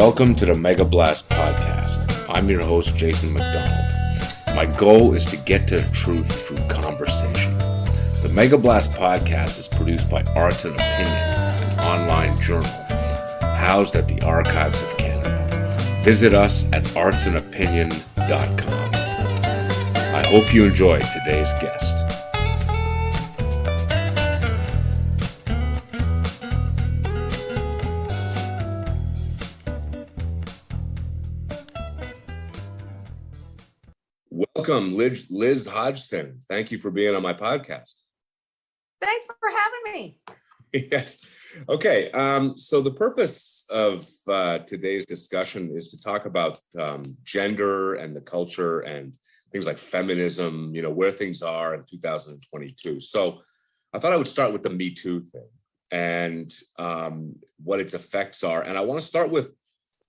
Welcome to the Mega Blast Podcast. I'm your host, Jason McDonald. My goal is to get to the truth through conversation. The Mega Blast Podcast is produced by Arts and Opinion, an online journal housed at the Archives of Canada. Visit us at artsandopinion.com. I hope you enjoy today's guest. Welcome, Liz Hodgson. Thank you for being on my podcast. Thanks for having me. Yes. Okay. So the purpose of today's discussion is to talk about gender and the culture and things like feminism, where things are in 2022. So I thought I would start with the Me Too thing and what its effects are. And I want to start with,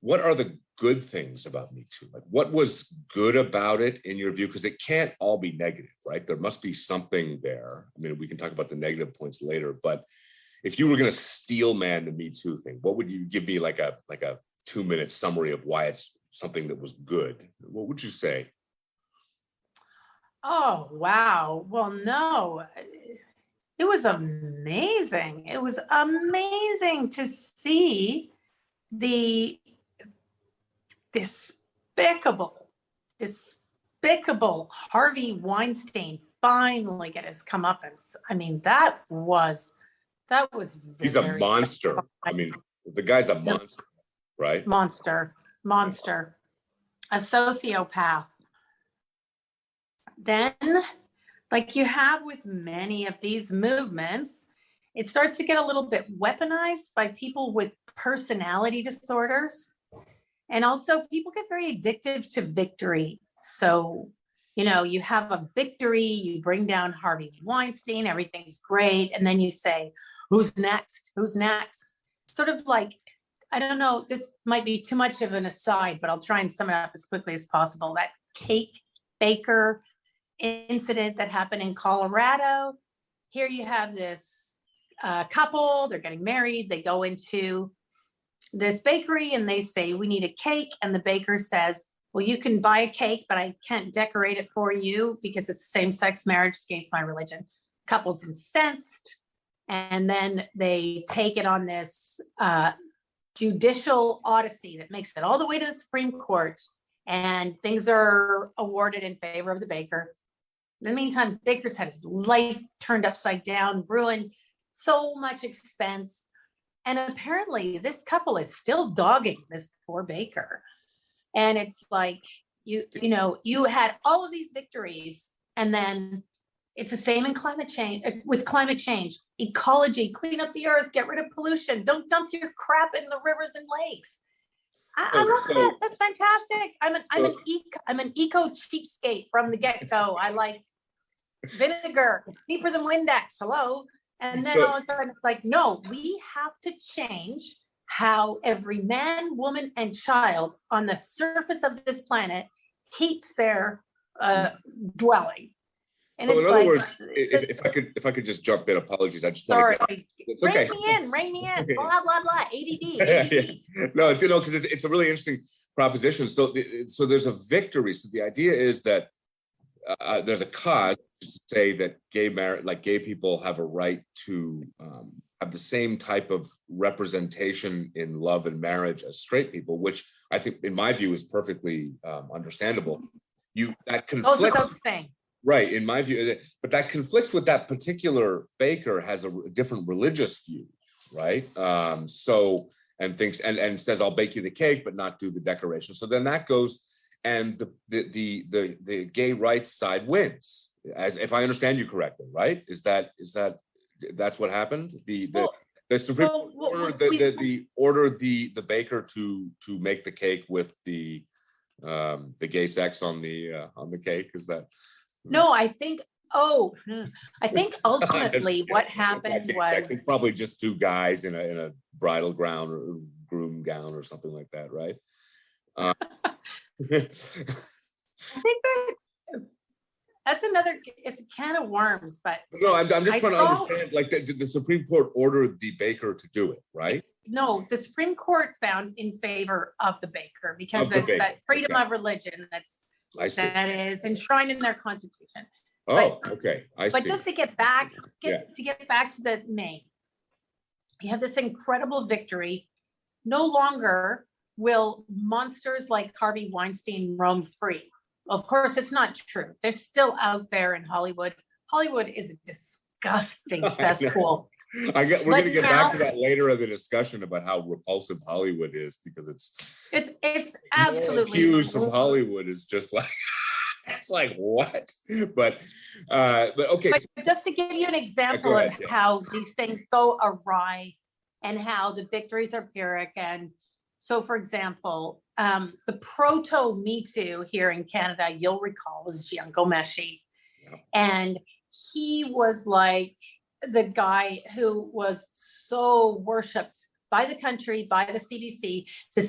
what are the good things about Me Too? Like, what was good about it in your view? Because it can't all be negative, right? There must be something there. I mean, we can talk about the negative points later, but if you were going to steel man the Me Too thing, what would you give me like a 2-minute summary of why it's something that was good? What would you say? Oh, wow. Well, no, it was amazing. It was amazing to see the despicable Harvey Weinstein finally get his comeuppance. I mean, that was he's a monster. I mean, the guy's a monster, right? Monster, a sociopath. Then, like you have with many of these movements, it starts to get a little bit weaponized by people with personality disorders. And also people get very addictive to victory. So, you have a victory, you bring down Harvey Weinstein, everything's great. And then you say, who's next? Who's next? Sort of like, I don't know, this might be too much of an aside, but I'll try and sum it up as quickly as possible. That cake baker incident that happened in Colorado. Here you have this couple, they're getting married, they go into this bakery and they say, we need a cake. And the baker says, well, you can buy a cake, but I can't decorate it for you because it's a same-sex marriage, it's against my religion. Couple's incensed. And then they take it on this judicial odyssey that makes it all the way to the Supreme Court. And things are awarded in favor of the baker. In the meantime, baker's had his life turned upside down, ruined, so much expense. And apparently this couple is still dogging this poor baker. And it's like, you had all of these victories, and then it's the same in climate change, ecology, clean up the earth, get rid of pollution, don't dump your crap in the rivers and lakes. I love that. That's fantastic. I'm an eco cheapskate from the get-go. I like vinegar, cheaper than Windex. Hello. And then all of a sudden it's like, no, we have to change how every man, woman, and child on the surface of this planet heats their dwelling. And so it's in other words, if I could just jump in, apologies. I just sorry. It's okay. Rein me in. Blah blah blah. ADD. Yeah. No, because it's a really interesting proposition. So there's a victory. So the idea is that there's a cause to say that gay people have a right to have the same type of representation in love and marriage as straight people, which I think, in my view, is perfectly understandable. That conflicts, right? In my view, but that conflicts with that particular baker has a different religious view, right? And thinks and says, "I'll bake you the cake, but not do the decoration." So then that goes, and the gay rights side wins. As if I understand you correctly, right? That's what happened? The Supreme Court ordered the baker to make the cake with the gay sex on the cake. Is that? No, I think ultimately what happened was it's probably just two guys in a bridal gown or groom gown or something like that, right? I think that's it's a can of worms, but no, I'm just trying to understand, like the Supreme Court ordered the baker to do it, right? no, the Supreme Court found in favor of the baker because Of the it's baker, that freedom okay. of religion I see. that is enshrined in their constitution. Oh, okay. I But see. just to get back, Yeah. to get back to the main, you have this incredible victory. No longer will monsters like Harvey Weinstein roam free. Of course, it's not true. They're still out there in Hollywood. Hollywood is a disgusting cesspool. We're going to get back to that later in the discussion about how repulsive Hollywood is, because it's absolutely cues from Hollywood is just like it's like what? But okay. But just to give you an example of how these things go awry and how the victories are Pyrrhic. And so, for example, the proto Me Too here in Canada, you'll recall, was Jian Ghomeshi. Yeah. And he was like the guy who was so worshipped by the country, by the CDC. The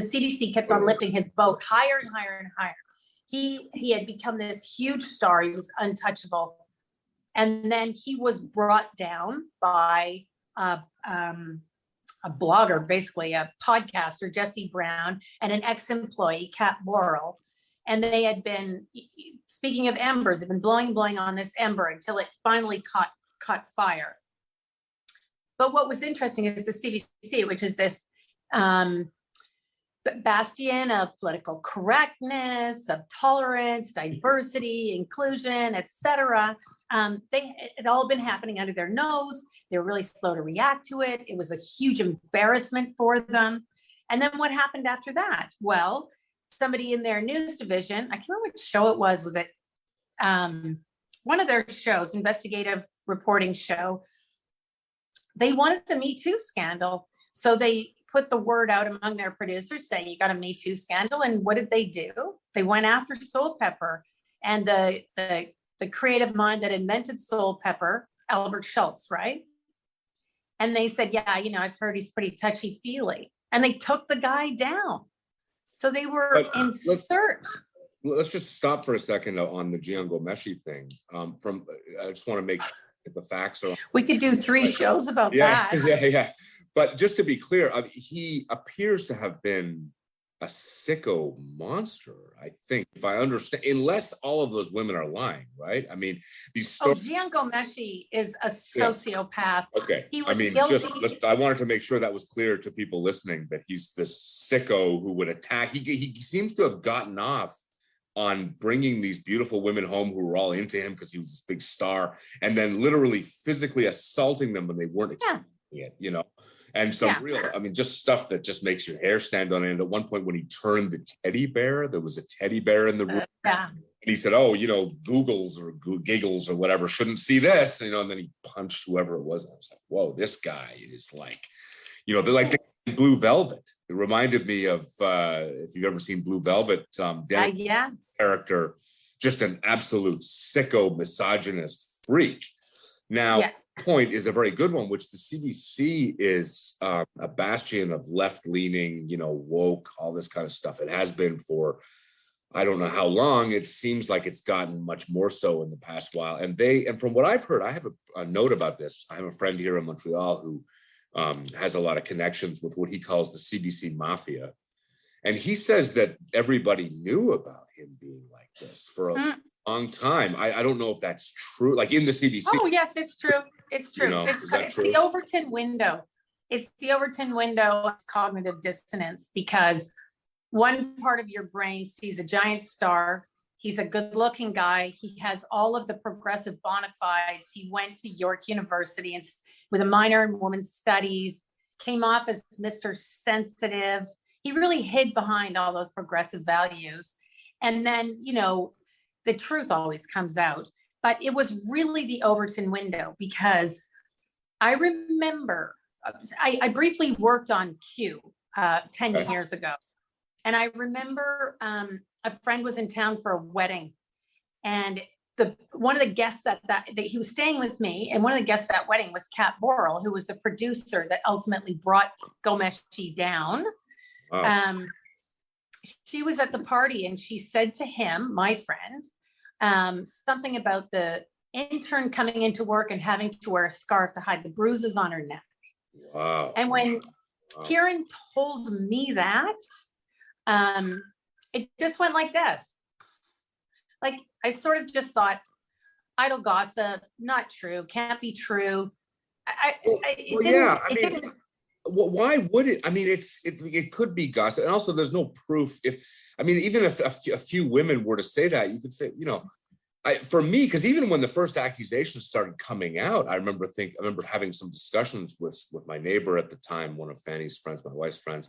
CDC kept on lifting his boat higher and higher and higher. He had become this huge star. He was untouchable. And then he was brought down by a blogger, basically a podcaster, Jesse Brown, and an ex-employee, Kat Borrell. And they had been, speaking of embers, they've been blowing on this ember until it finally caught fire. But what was interesting is the CDC, which is this bastion of political correctness, of tolerance, diversity, inclusion, etc. It had all been happening under their nose. They were really slow to react to it. It was a huge embarrassment for them. And then what happened after that? Well, somebody in their news division, I can't remember which show it was it one of their shows, investigative reporting show, they wanted a Me Too scandal. So they put the word out among their producers saying, you got a Me Too scandal. And what did they do? They went after Soul Pepper, and the creative mind that invented Soul Pepper, Albert Schultz, right? And they said, yeah, I've heard he's pretty touchy-feely. And they took the guy down. So they were in search. Let's just stop for a second on the Jian Ghomeshi thing. I just want to make sure that the facts are. We could do 3 shows about that. Yeah. But just to be clear, he appears to have been a sicko monster, I think, if I understand, unless all of those women are lying, right? I mean, these stories. Jian Ghomeshi is a sociopath. Yeah. Okay. He was guilty. I wanted to make sure that was clear to people listening, that he's this sicko who would attack. He seems to have gotten off on bringing these beautiful women home who were all into him because he was this big star, and then literally physically assaulting them when they weren't expecting it, And real, just stuff that just makes your hair stand on end. At one point when he turned the teddy bear, there was a teddy bear in the room. And he said, Googles or giggles or whatever shouldn't see this, and then he punched whoever it was. I was like, whoa, this guy is like, they're like the Blue Velvet. It reminded me of, if you've ever seen Blue Velvet, character, just an absolute sicko misogynist freak. Now, point is a very good one, which the CDC is a bastion of left-leaning, woke, all this kind of stuff. It has been for, I don't know how long. It seems like it's gotten much more so in the past while. And from what I've heard, I have a note about this. I have a friend here in Montreal who has a lot of connections with what he calls the CDC mafia. And he says that everybody knew about him being like this for a long time. I don't know if that's true, like in the CDC. Oh, yes, it's true. It's true. It's the Overton window. It's the Overton window of cognitive dissonance, because one part of your brain sees a giant star. He's a good-looking guy. He has all of the progressive bona fides. He went to York University and with a minor in women's studies, came off as Mr. Sensitive. He really hid behind all those progressive values. And then, the truth always comes out. But it was really the Overton window, because I remember, I briefly worked on Q 10 years ago. And I remember a friend was in town for a wedding. And one of the guests that he was staying with me, and one of the guests at that wedding was Kat Borrell, who was the producer that ultimately brought Ghomeshi down. Wow. She was at the party, and she said to him, my friend, something about the intern coming into work and having to wear a scarf to hide the bruises on her neck. Wow. And when Kieran told me that, it just went like this. Like, I sort of just thought, idle gossip, not true, can't be true. Why would it? I mean, it could be gossip, and also there's no proof. Even if a few women were to say that, you could say, for me, because even when the first accusations started coming out, I remember having some discussions with my neighbor at the time, one of Fanny's friends, my wife's friends,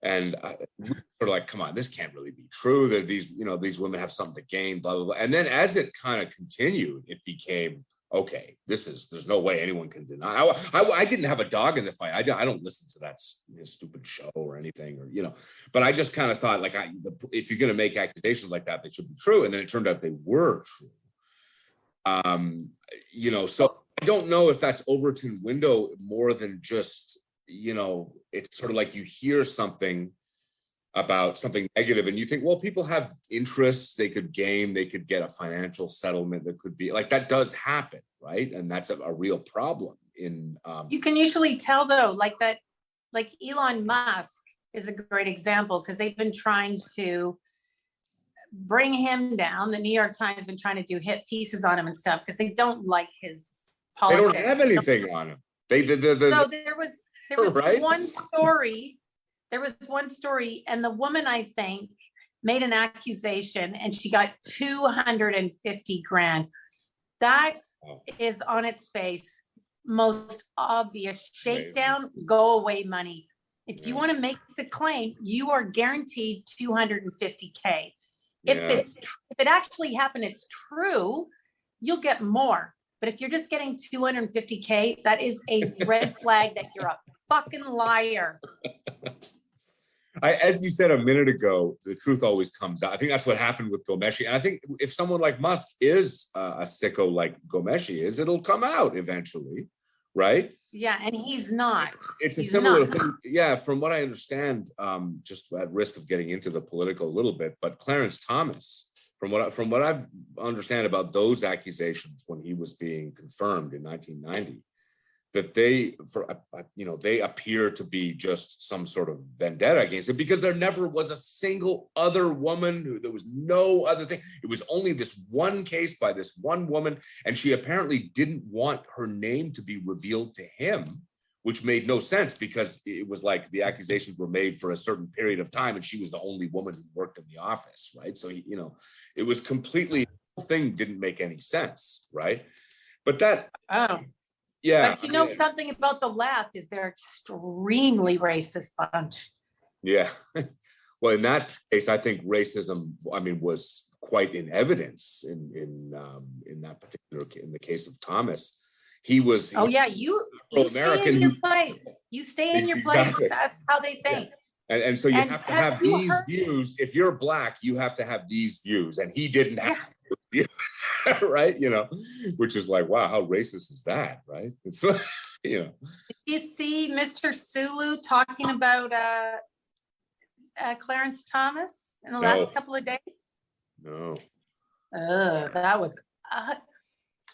and we were sort of like, come on, this can't really be true. That these women have something to gain, blah blah blah. And then as it kind of continued, it became, okay, there's no way anyone can deny. I didn't have a dog in the fight. I don't listen to that stupid show or anything, but I just kind of thought, like, if you're going to make accusations like that, they should be true. And then it turned out they were true. So I don't know if that's Overton window more than just, it's sort of like you hear something about something negative and you think, well, people have interests they could gain, they could get a financial settlement, that could be like, that does happen, right? And that's a real problem in you can usually tell though, like Elon Musk is a great example, because they've been trying to bring him down. The New York Times has been trying to do hit pieces on him and stuff because they don't like his politics. They don't have anything on him. So there was right? one story. There was one story, and the woman, I think, made an accusation, and she got 250 grand. That is on its face most obvious shakedown, go away money. If you want to make the claim, you are guaranteed 250K. If it actually happened, it's true, you'll get more. But if you're just getting 250K, that is a red flag that you're a fucking liar. As you said a minute ago, the truth always comes out. I think that's what happened with Ghomeshi. And I think if someone like Musk is a sicko like Ghomeshi is, it'll come out eventually, right? Yeah, and he's not. He's a similar thing. Yeah, from what I understand, just at risk of getting into the political a little bit, but Clarence Thomas, from what I've understand about those accusations when he was being confirmed in 1990, that they appear to be just some sort of vendetta against it, because there never was a single other woman there was no other thing. It was only this one case by this one woman, and she apparently didn't want her name to be revealed to him, which made no sense, because it was like the accusations were made for a certain period of time and she was the only woman who worked in the office, right? So it was completely, the whole thing didn't make any sense, right? But that yeah. But something about the left is they're extremely racist bunch. Yeah. Well, in that case, I think racism, was quite in evidence in that particular, in the case of Thomas. He was. Oh yeah, you stay in your place. You stay in your place. That's how they think. Yeah. And so you have to have these views. If you're black, you have to have these views, and he didn't have. Yeah. Right, which is like, wow, how racist is that, right? It's Did you see Mr. Sulu talking about Clarence Thomas in the last couple of days? No. That was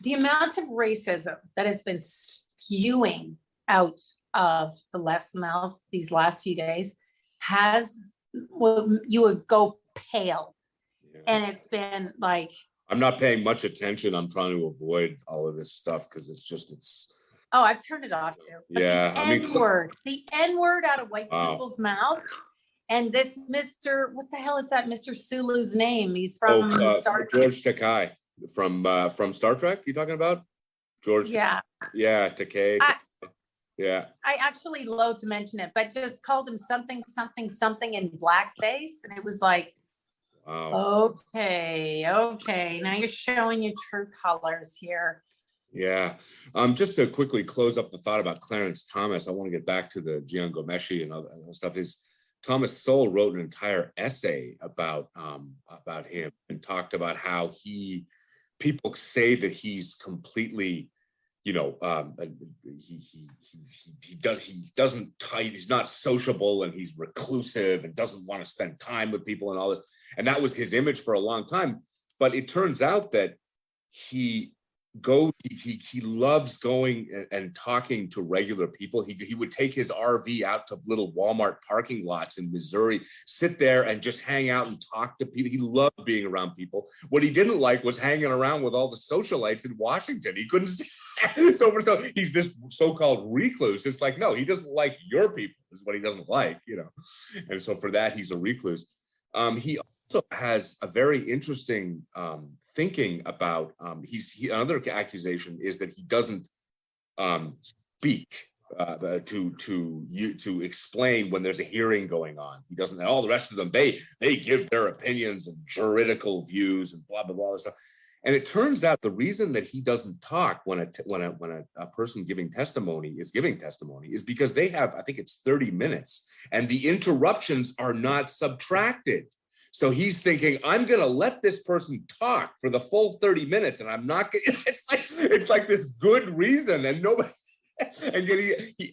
the amount of racism that has been spewing out of the left's mouth these last few days you would go pale. Yeah. And it's been like, I'm not paying much attention. I'm trying to avoid all of this stuff because it's. Oh, I've turned it off too. But yeah, the N-word out of white people's mouths, and this Mr. What the hell is that Mr. Sulu's name? He's from Star Trek. George Takei from Star Trek. You talking about George? Yeah. Yeah, Takei. Yeah. I actually loathe to mention it, but just called him something in blackface, and it was like. Wow. Okay. Now you're showing your true colors here. Yeah. Just to quickly close up the thought about Clarence Thomas, I want to get back to the Jian Ghomeshi and other stuff. Thomas Sowell wrote an entire essay about him and talked about how people say that he's completely, he's not sociable, and he's reclusive and doesn't want to spend time with people and all this. And that was his image for a long time. But it turns out that he he loves going and talking to regular people. He would take his RV out to little Walmart parking lots in Missouri, sit there and just hang out and talk to people. He loved being around people. What he didn't like was hanging around with all the socialites in Washington. He couldn't so he's this so-called recluse. It's like, no, he doesn't like your people is what he doesn't like, you know. And so for that, he's a recluse. He also has a very interesting thinking about another accusation is that he doesn't speak to explain when there's a hearing going on. He doesn't. All the rest of them, they give their opinions and juridical views and blah blah blah stuff. And it turns out the reason that he doesn't talk when a person giving testimony is because they have, I think it's 30 minutes, and the interruptions are not subtracted. So he's thinking, I'm going to let this person talk for the full 30 minutes, and I'm not going to, it's like this good reason, and nobody,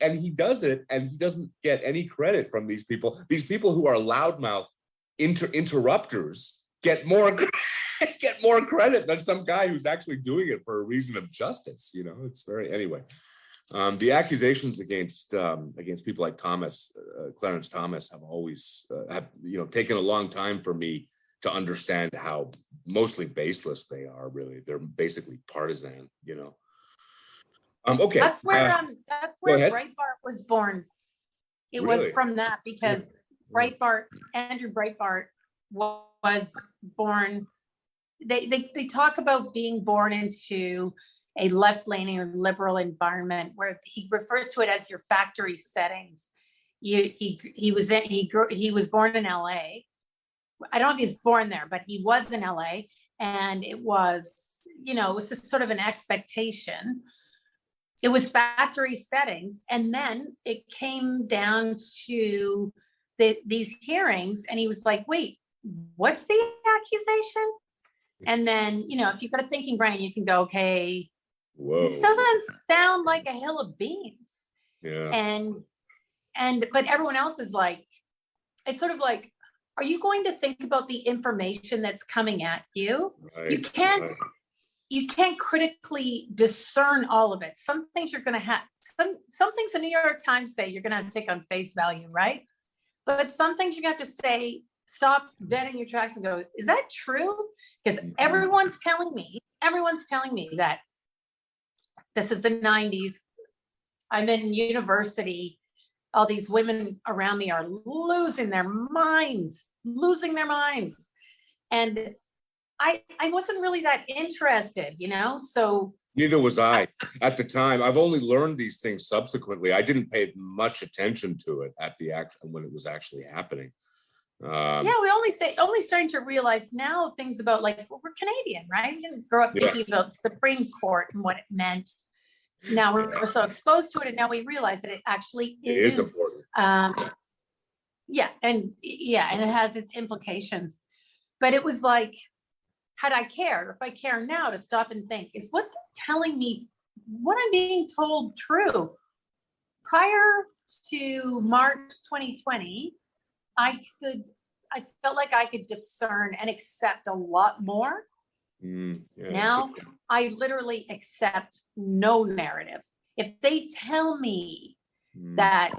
and he does it, and he doesn't get any credit from these people. These people who are loudmouth interrupters get more credit than some guy who's actually doing it for a reason of justice. You know, it's very, anyway. The accusations against people like Clarence Thomas have always taken a long time for me to understand how mostly baseless they are. Really, they're basically partisan. You know. Okay. That's where Breitbart was born. It was from that because Andrew Breitbart was born. They talk about being born into a left-leaning or liberal environment where he refers to it as your factory settings. He was born in LA. I don't know if he's born there, but he was in LA, and it was just sort of an expectation. It was factory settings, and then it came down to these hearings, and he was like, "Wait, what's the accusation?" And then if you've got a thinking brain, you can go, "Okay." Whoa. This doesn't sound like a hill of beans. Yeah. But everyone else is like, it's sort of like, are you going to think about the information that's coming at you? Right. You can't critically discern all of it. Some things you're going to have, some things the New York Times say you're going to have to take on face value, right? But some things you have to say, stop dead in your tracks and go, is that true? Because everyone's telling me that this is the 90s. I'm in university. All these women around me are losing their minds. And I wasn't really that interested, so. Neither was I at the time. I've only learned these things subsequently. I didn't pay much attention to it when it was actually happening. We only starting to realize now things about we're Canadian, right? We didn't grow up thinking about Supreme Court and what it meant. Now we're so exposed to it, and now we realize that it actually is important. And it has its implications. But it was like, had I cared, if I care now to stop and think, is what they're telling me, what I'm being told true? Prior to March 2020, I felt like I could discern and accept a lot more. Now I literally accept no narrative. If they tell me that,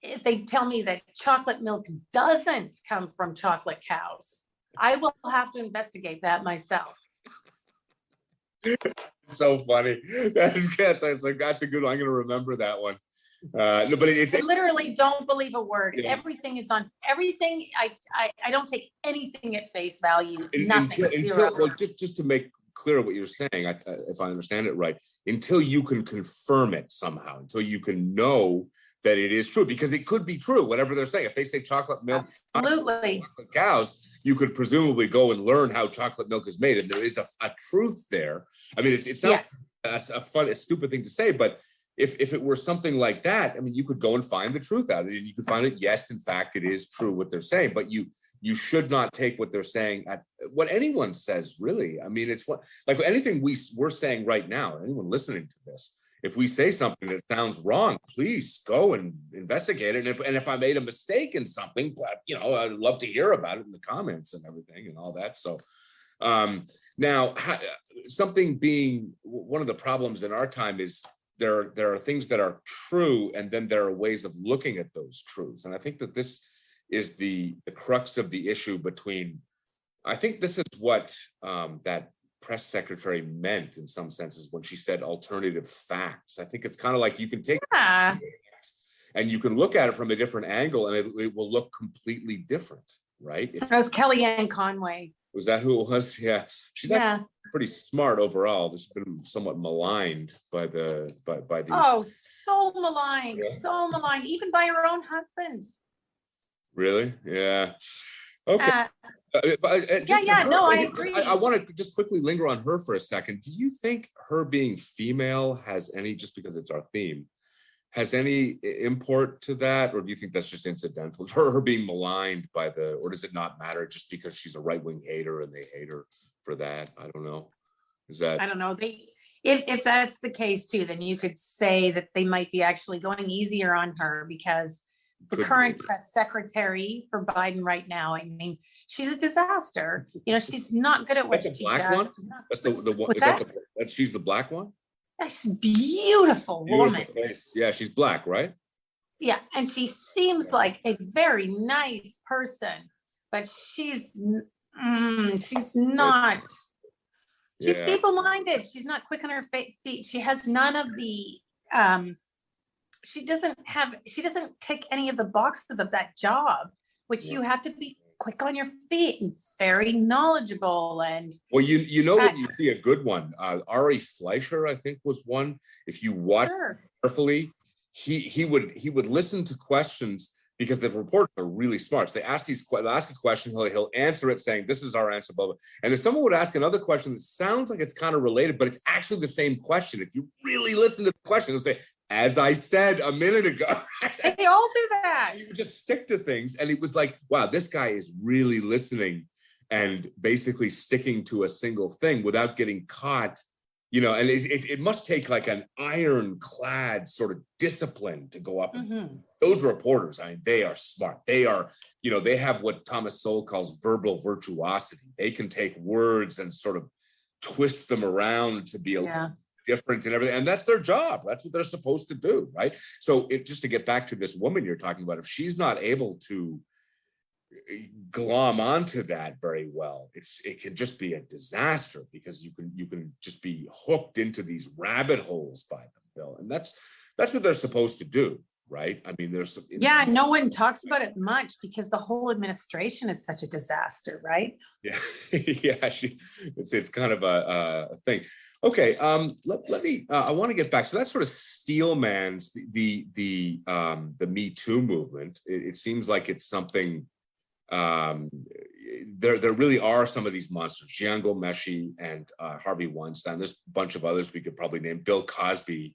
if they tell me that chocolate milk doesn't come from chocolate cows, I will have to investigate that myself. So funny. That's a good one. I'm going to remember that one. I literally don't believe a word. Yeah. Everything is on everything. I don't take anything at face value. Nothing. Just to make clear what you're saying, if I understand it right, until you can confirm it somehow, until you can know that it is true, because it could be true, whatever they're saying. If they say chocolate milk, absolutely, chocolate cows, you could presumably go and learn how chocolate milk is made, and there is a truth there. I mean, it's not a stupid thing to say, but if it were something like that, I mean, you could go and find the truth out of it, and you could find it. Yes, in fact, it is true what they're saying, but you should not take what they're saying at what anyone says. Really, I mean, it's anything we're saying right now. Anyone listening to this, if we say something that sounds wrong, please go and investigate it. And if I made a mistake in something, I'd love to hear about it in the comments and everything and all that. So, Now, something being one of the problems in our time is there are things that are true, and then there are ways of looking at those truths. And I think that this is the crux of the issue between, I think this is what that press secretary meant in some senses when she said alternative facts. I think it's kind of like you can take and you can look at it from a different angle, and it will look completely different, right? That was Kellyanne Conway. Was that who it was? Yeah. She's pretty smart overall. She's been somewhat maligned by the Oh, so maligned, so maligned, even by her own husband. Really? Yeah. Okay. I agree. I want to just quickly linger on her for a second. Do you think her being female has any, just because it's our theme, has any import to that? Or do you think that's just incidental? Her being maligned by or does it not matter just because she's a right-wing hater and they hate her for that? I don't know. I don't know. If that's the case too, then you could say that they might be actually going easier on her because the current press secretary for Biden right now, I mean, she's a disaster. You know, she's not good at what she does. That's the one. She's the black one? Yeah, she's a beautiful woman. Face. Yeah, she's black, right? Yeah, and she seems like a very nice person, but she's not. She's feeble-minded. She's not quick on her feet. She has none of the. She doesn't tick any of the boxes of that job, which you have to be quick on your feet and very knowledgeable. And well, you know when you see a good one, Ari Fleischer, I think, was one. If you watch carefully, he would listen to questions because the reporters are really smart. So they'll ask a question, he'll answer it saying, "This is our answer," blah blah. And then someone would ask another question that sounds like it's kind of related, but it's actually the same question. If you really listen to the question, they'll say, "As I said a minute ago." They all do that. You just stick to things. And it was like, wow, this guy is really listening and basically sticking to a single thing without getting caught, you know, and it must take like an ironclad sort of discipline to go up. Mm-hmm. Those reporters, I mean, they are smart. They are, you know, they have what Thomas Sowell calls verbal virtuosity. They can take words and sort of twist them around to be different and everything, and that's their job. That's what they're supposed to do, right? So just to get back to this woman you're talking about, if she's not able to glom onto that very well, it can just be a disaster because you can just be hooked into these rabbit holes by them, Bill, and that's what they're supposed to do, right? I mean, no one talks about it much because the whole administration is such a disaster, right? Yeah, it's kind of a thing. Okay, let me. I want to get back. So that sort of steelmans the Me Too movement. It seems like it's something. There really are some of these monsters: Jian Ghomeshi and Harvey Weinstein. There's a bunch of others we could probably name. Bill Cosby.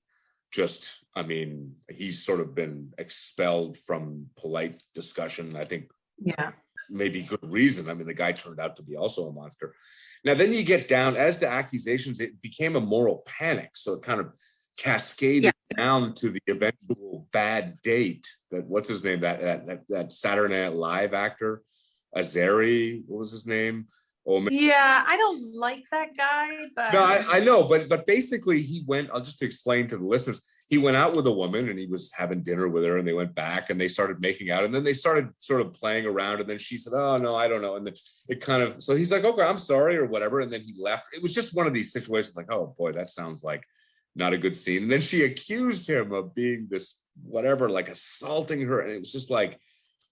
I mean, he's sort of been expelled from polite discussion. I think. Yeah. Maybe good reason. I mean, the guy turned out to be also a monster. Now, then you get down, as the accusations, it became a moral panic. So it kind of cascaded down to the eventual bad date that, what's his name? That Saturday Night Live actor, Azari, what was his name? Oh, man. Yeah, I don't like that guy, but no, I know, but basically he went, I'll just explain to the listeners, he went out with a woman and he was having dinner with her and they went back and they started making out and then they started sort of playing around and then she said, "Oh no, I don't know." And then it kind of, so he's like, "Okay, I'm sorry," or whatever. And then he left. It was just one of these situations like, oh boy, that sounds like not a good scene. And then she accused him of being this, whatever, like assaulting her. And it was just like,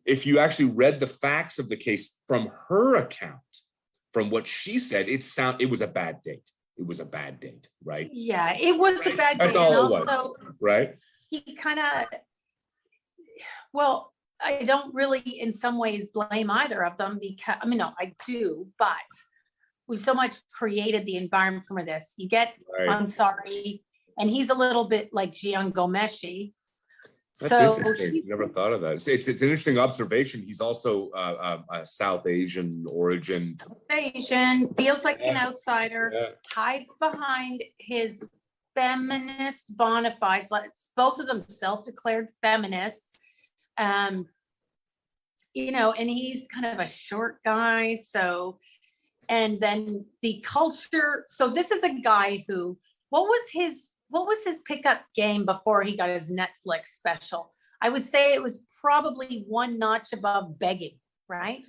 if you actually read the facts of the case from her account, from what she said, it was a bad date. It was a bad date, right? Yeah, it was a bad date. That's all it was, right? He kind of, well, I don't really in some ways blame either of them because, I mean, no, I do, but we so much created the environment for this. You get Ansari, and he's a little bit like Jian Ghomeshi. That's interesting. Never thought of that. It's an interesting observation. He's also a South Asian origin. Asian, feels like an outsider, hides behind his feminist bona fides. Both of them self-declared feminists. You know, and he's kind of a short guy, so And then the culture. So this is a guy who, what was his pickup game before he got his Netflix special? I would say it was probably one notch above begging, right?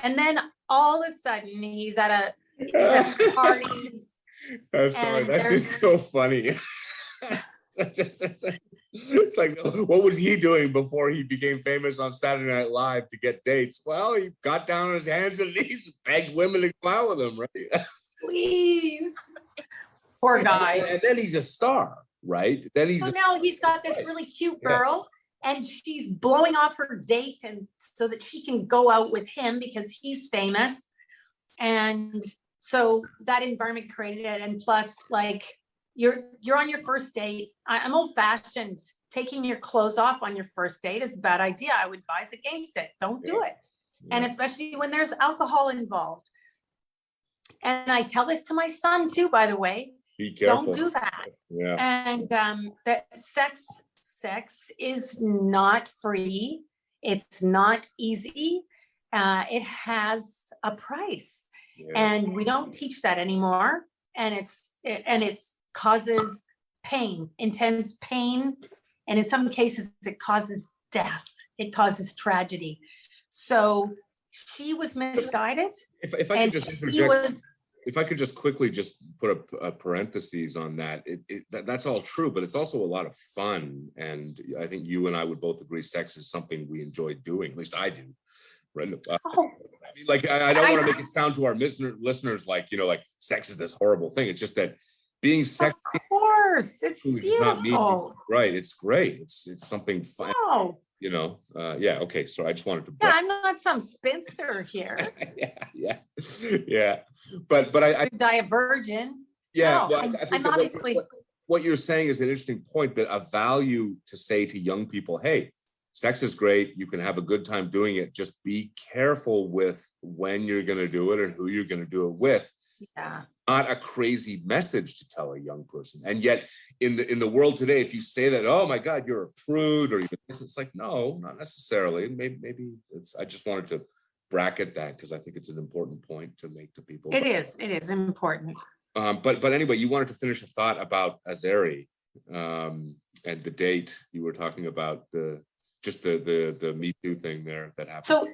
And then all of a sudden he's at parties. I'm sorry, that's just so funny. It's like, what was he doing before he became famous on Saturday Night Live to get dates? Well, he got down on his hands and knees and begged women to go out with him, right? Please. Poor guy. And then he's a star, right? Then he's now he's got this really cute girl, and she's blowing off her date, and so that she can go out with him because he's famous. And so that environment created it. And plus, like, you're on your first date. I'm old fashioned. Taking your clothes off on your first date is a bad idea. I would advise against it. Don't do it. And especially when there's alcohol involved. And I tell this to my son too, by the way. Be careful. Don't do that. Yeah. And that sex is not free. It's not easy. It has a price. Yeah. And we don't teach that anymore. And it causes pain, intense pain. And in some cases, it causes death. It causes tragedy. So she was misguided. If I could just interject, if I could just quickly just put a parenthesis on that, that's all true, but it's also a lot of fun. And I think you and I would both agree sex is something we enjoy doing. At least I do. Right? Like, I don't want to make it sound to our listeners like, like sex is this horrible thing. It's just that being sexy, of course, it's beautiful. Right. It's great. It's something fun. Oh. Okay. So I just wanted to. Yeah, I'm not some spinster here. yeah. But I die a virgin. Yeah. No, well, I think I'm obviously. What you're saying is an interesting point, that a value to say to young people, hey, sex is great. You can have a good time doing it. Just be careful with when you're going to do it and who you're going to do it with. Yeah. Not a crazy message to tell a young person. And yet in the world today, if you say that, oh my God, you're a prude, or it's like, no, not necessarily. Maybe I just wanted to bracket that because I think it's an important point to make to people. It is important. But anyway, you wanted to finish a thought about Azeri and the date you were talking about, the Me Too thing there that happened. So,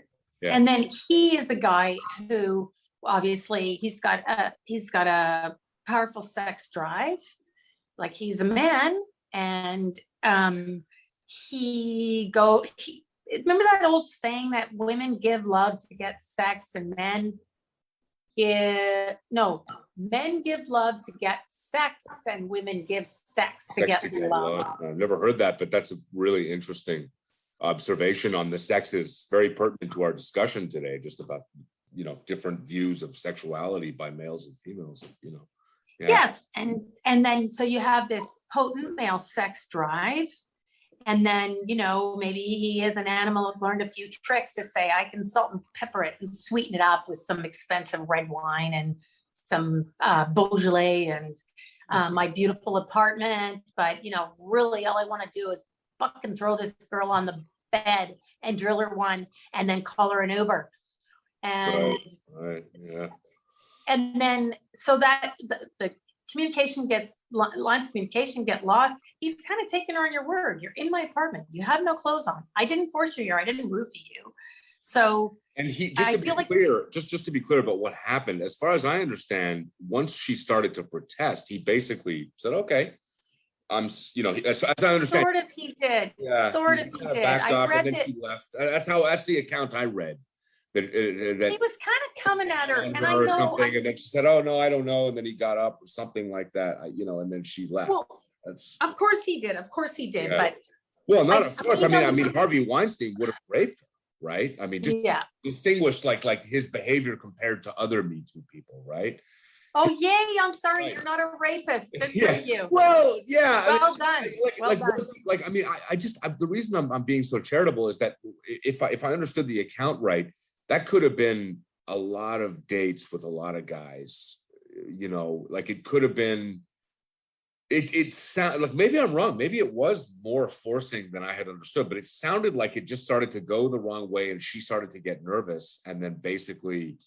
and then he is a guy who obviously he's got a powerful sex drive, like he's a man, and remember that old saying that women give love to get sex and men give love to get sex and women give sex to get love. I've never heard that, but that's a really interesting observation on the sex. Is very pertinent to our discussion today, just about different views of sexuality by males and females. Yes, and then so you have this potent male sex drive, and then maybe he is an animal, has learned a few tricks to say, I can salt and pepper it and sweeten it up with some expensive red wine and some Beaujolais and my beautiful apartment, but really all I want to do is fucking throw this girl on the bed and drill her one and then call her an Uber. And right, yeah. And then so that the communication lines of communication get lost. He's kind of taking her on your word. You're in my apartment. You have no clothes on. I didn't force you here. I didn't roofie you. So, and just to be clear about what happened, as far as I understand, once she started to protest, he basically said, okay, as I understand. Sort of he did. Yeah, sort of he did. I read and then she left. That's the account I read. That he was kind of coming at her, and I know something, and then she said, "Oh no, I don't know," and then he got up or something like that, and then she left. Well, of course he did. Yeah. But not of course. I mean, Harvey Weinstein would have raped her, right? I mean, just distinguish like his behavior compared to other Me Too people, right? Oh yay! I'm sorry, right. You're not a rapist. Good for you. Well, yeah. Well done. The reason I'm being so charitable is that if I understood the account right, that could have been a lot of dates with a lot of guys, like it could have been, it sounded like, maybe I'm wrong. Maybe it was more forcing than I had understood, but it sounded like it just started to go the wrong way and she started to get nervous. And then basically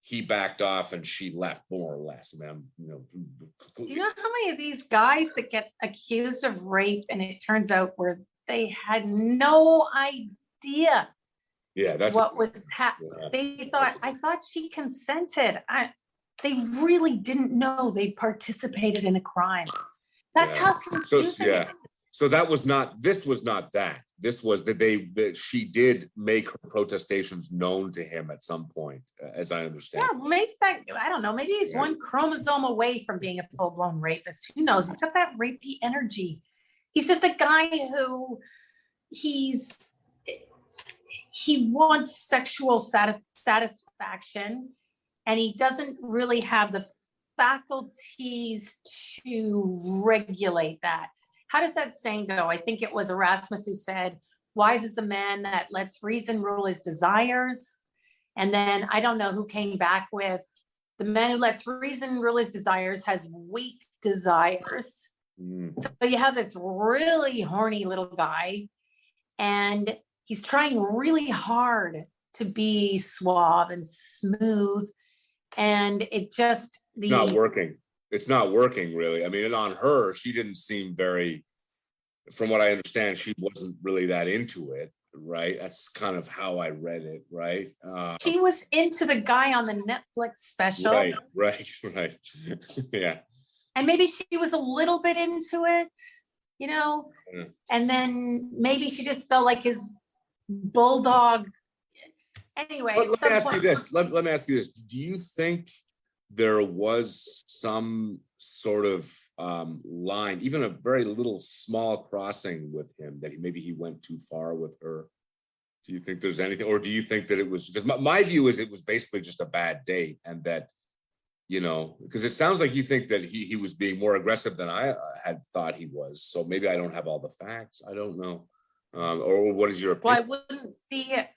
he backed off and she left, more or less. I mean, Do you know how many of these guys that get accused of rape and it turns out where they had no idea what was happening? They thought, I thought she consented. They really didn't know they participated in a crime. That's how confusing it is. So this was not that. This was that she did make her protestations known to him at some point, as I understand. Yeah, maybe I don't know. Maybe he's one chromosome away from being a full-blown rapist. Who knows? He's got that rapey energy. He's just a guy who he wants sexual satisfaction, and he doesn't really have the faculties to regulate that. How does that saying go? I think it was Erasmus who said, wise is the man that lets reason rule his desires. And then I don't know who came back with, the man who lets reason rule his desires has weak desires. So you have this really horny little guy, and he's trying really hard to be suave and smooth. And it just... not working. It's not working, really. I mean, and on her, she didn't seem very, from what I understand, she wasn't really that into it, right? That's kind of how I read it, right? She was into the guy on the Netflix special. Right. Yeah. And maybe she was a little bit into it, and then maybe she just felt like his bulldog. Anyway. Let me ask you this. Let me ask you this. Do you think there was some sort of line, even a very little small crossing with him, that maybe he went too far with her? Do you think there's anything, or do you think that it was, because my view is it was basically just a bad date, and that, because it sounds like you think that he was being more aggressive than I had thought he was. So maybe I don't have all the facts. I don't know. Or what is your opinion? Well,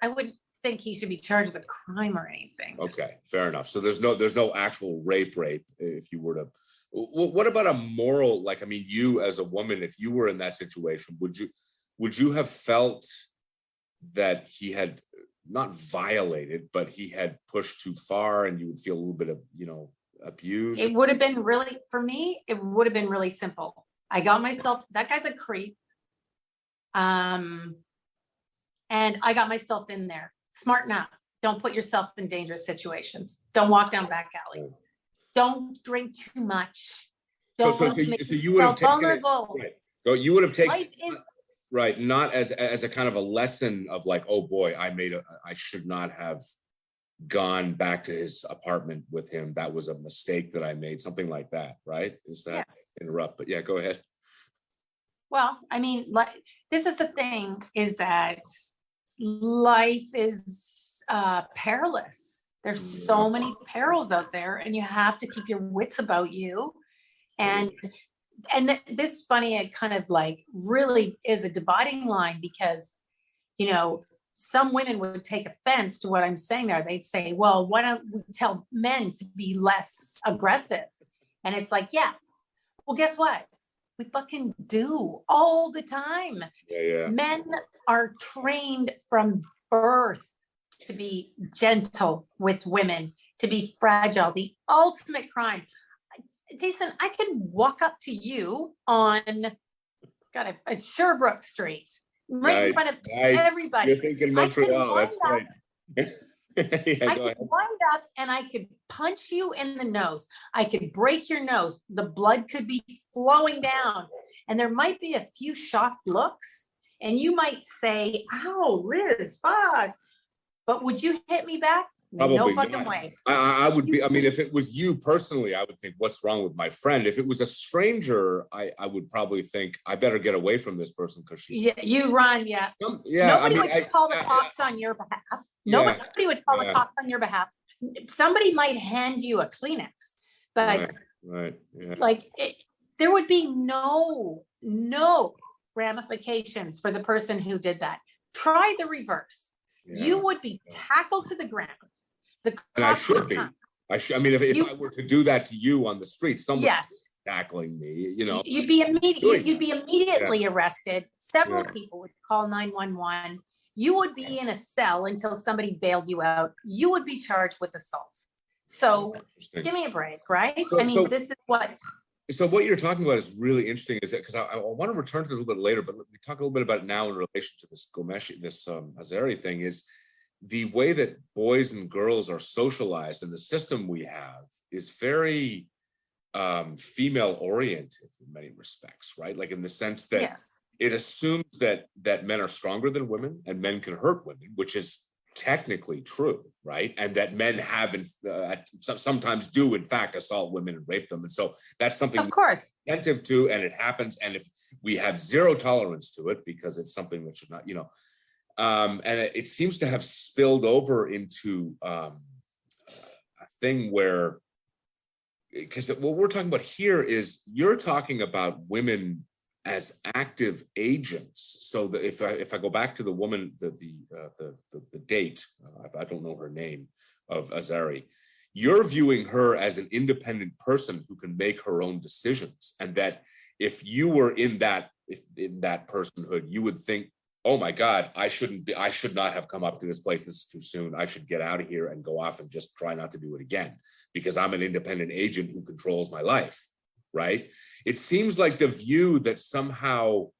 I wouldn't think he should be charged with a crime or anything. Okay, fair enough. So there's no actual rape if you were to. What about a moral, like, I mean, you as a woman, if you were in that situation, would you have felt that he had not violated, but he had pushed too far, and you would feel a little bit of, abused? It would have been really, for me, it would have been really simple. I got myself, that guy's a creep. And I got myself in there. Smarten up. Don't put yourself in dangerous situations. Don't walk down back alleys. Don't drink too much. Don't make yourself vulnerable. Right. You would have taken life is right, not as a kind of a lesson of like, oh boy, I should not have gone back to his apartment with him. That was a mistake that I made. Something like that, right? Is that interrupt? But yeah, go ahead. Well, I mean, this is the thing, is that life is perilous. There's so many perils out there, and you have to keep your wits about you. And this funny, it kind of like really is a dividing line, because, some women would take offense to what I'm saying there. They'd say, well, why don't we tell men to be less aggressive? And it's like, yeah, well, guess what? We fucking do all the time. Yeah. Men are trained from birth to be gentle with women, to be fragile. The ultimate crime. Jason, I can walk up to you on a Sherbrooke Street, right in front of everybody. You're thinking Montreal. That's right. I could wind up and I could punch you in the nose. I could break your nose. The blood could be flowing down, and there might be a few shocked looks, and you might say, ow, Liz, fuck. But would you hit me back? Probably no fucking not. way. I would be, I mean, if it was you personally, I would think, what's wrong with my friend? If it was a stranger, I would probably think, I better get away from this person because she's... Yeah, you run, yeah. Nobody would call the cops on your behalf. Nobody would call the cops on your behalf. Somebody might hand you a Kleenex, but there would be no ramifications for the person who did that. Try the reverse. Yeah. You would be tackled to the ground. And I should be. I mean, if I were to do that to you on the street, someone tackling me, you'd be immediately arrested. Several people would call 911. You would be in a cell until somebody bailed you out. You would be charged with assault. So Interesting. give me a break, right? So- I mean, so- this is what, So what you're talking about is really interesting, is that because I want to return to this a little bit later, but let me talk a little bit about it now in relation to this Ghomeshi, this Azari thing, is the way that boys and girls are socialized, and the system we have is very female oriented in many respects, right? Like in the sense that yes. it assumes that men are stronger than women and men can hurt women, which is technically true, right? And that men have sometimes do in fact assault women and rape them, and so that's something Of course. we're attentive to, and it happens. And if we have zero tolerance to it because it's something that should not, and it seems to have spilled over into a thing where, because what we're talking about here is you're talking about women as active agents. So that if I go back to the woman, the date, I don't know her name, of Azari, you're viewing her as an independent person who can make her own decisions, and that if you were in that personhood, you would think, oh my God, I should not have come up to this place. This is too soon. I should get out of here and go off and just try not to do it again, because I'm an independent agent who controls my life. Right? It seems like the view that somehow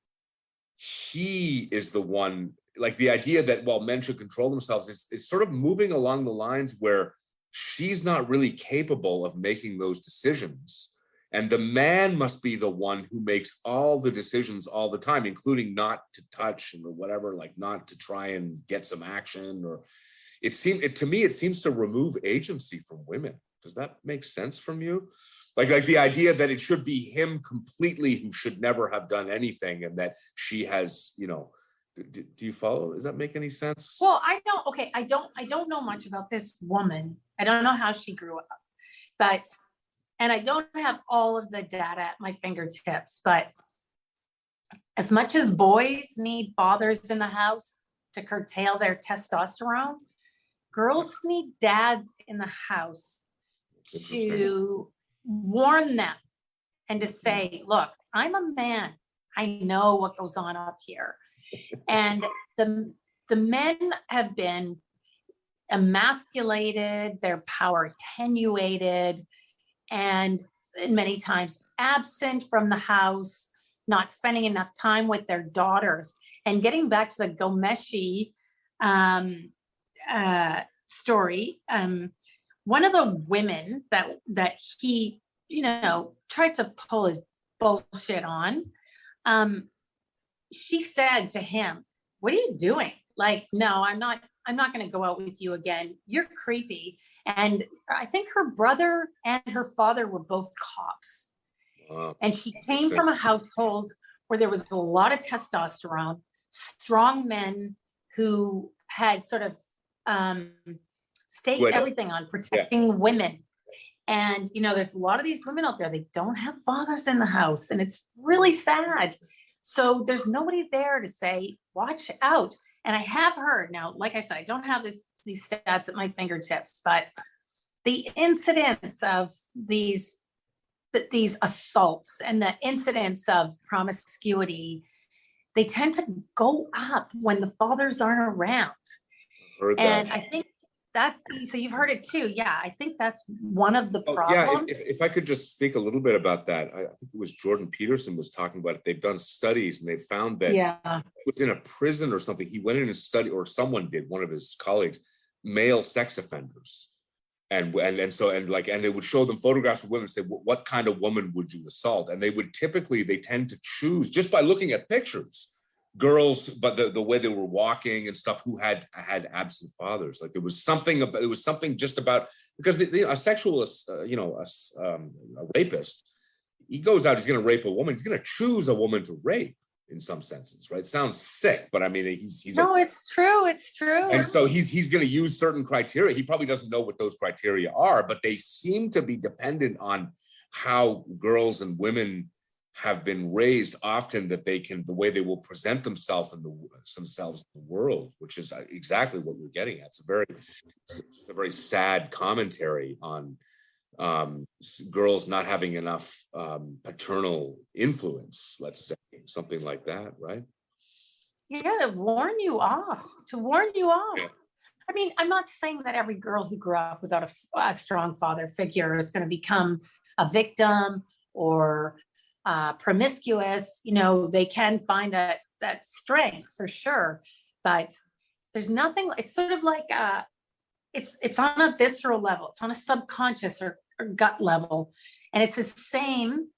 he is the one, like the idea that, well, men should control themselves is sort of moving along the lines where she's not really capable of making those decisions. And the man must be the one who makes all the decisions all the time, including not to touch or whatever, like not to try and get some action. Or to me, it seems to remove agency from women. Does that make sense from you? Like the idea that it should be him completely who should never have done anything, and that she has, do you follow? Does that make any sense? Well, I don't know much about this woman. I don't know how she grew up, and I don't have all of the data at my fingertips, but as much as boys need fathers in the house to curtail their testosterone, girls need dads in the house to warn them and to say, look, I'm a man. I know what goes on up here. And the men have been emasculated, their power attenuated, and many times absent from the house, not spending enough time with their daughters. And getting back to the Ghomeshi story, one of the women that he, tried to pull his bullshit on, she said to him, "What are you doing? Like, no, I'm not going to go out with you again. You're creepy." And I think her brother and her father were both cops. Wow. And she came from a household where there was a lot of testosterone, strong men who had sort of staked everything on protecting women. And, there's a lot of these women out there, they don't have fathers in the house, and it's really sad. So there's nobody there to say, watch out. And I have heard, now, like I said, I don't have these stats at my fingertips, but the incidence of these assaults and the incidence of promiscuity, they tend to go up when the fathers aren't around. Heard that. And I think so you've heard it too. Yeah, I think that's one of the problems. Yeah, if I could just speak a little bit about that. I think it was Jordan Peterson was talking about it. They've done studies and they found that it was in a prison or something. He went in and studied, or someone did, one of his colleagues, male sex offenders. And they would show them photographs of women and say, what kind of woman would you assault? And they tend to choose, just by looking at pictures, girls, but the way they were walking and stuff, who had absent fathers. Like there was something just about, because a sexualist, a rapist, he goes out, he's going to rape a woman, he's going to choose a woman to rape in some senses, right? It sounds sick, but I mean, it's true. It's true. And so he's going to use certain criteria. He probably doesn't know what those criteria are, but they seem to be dependent on how girls and women have been raised, often, that the way they will present themselves in the world, which is exactly what you're getting at. It's a very sad commentary on girls not having enough paternal influence, let's say, something like that, right? Yeah, to warn you off. Yeah. I mean, I'm not saying that every girl who grew up without a strong father figure is going to become a victim or promiscuous. You know, they can find that strength for sure, but there's nothing. It's sort of like it's on a visceral level. It's on a subconscious or gut level, and it's the same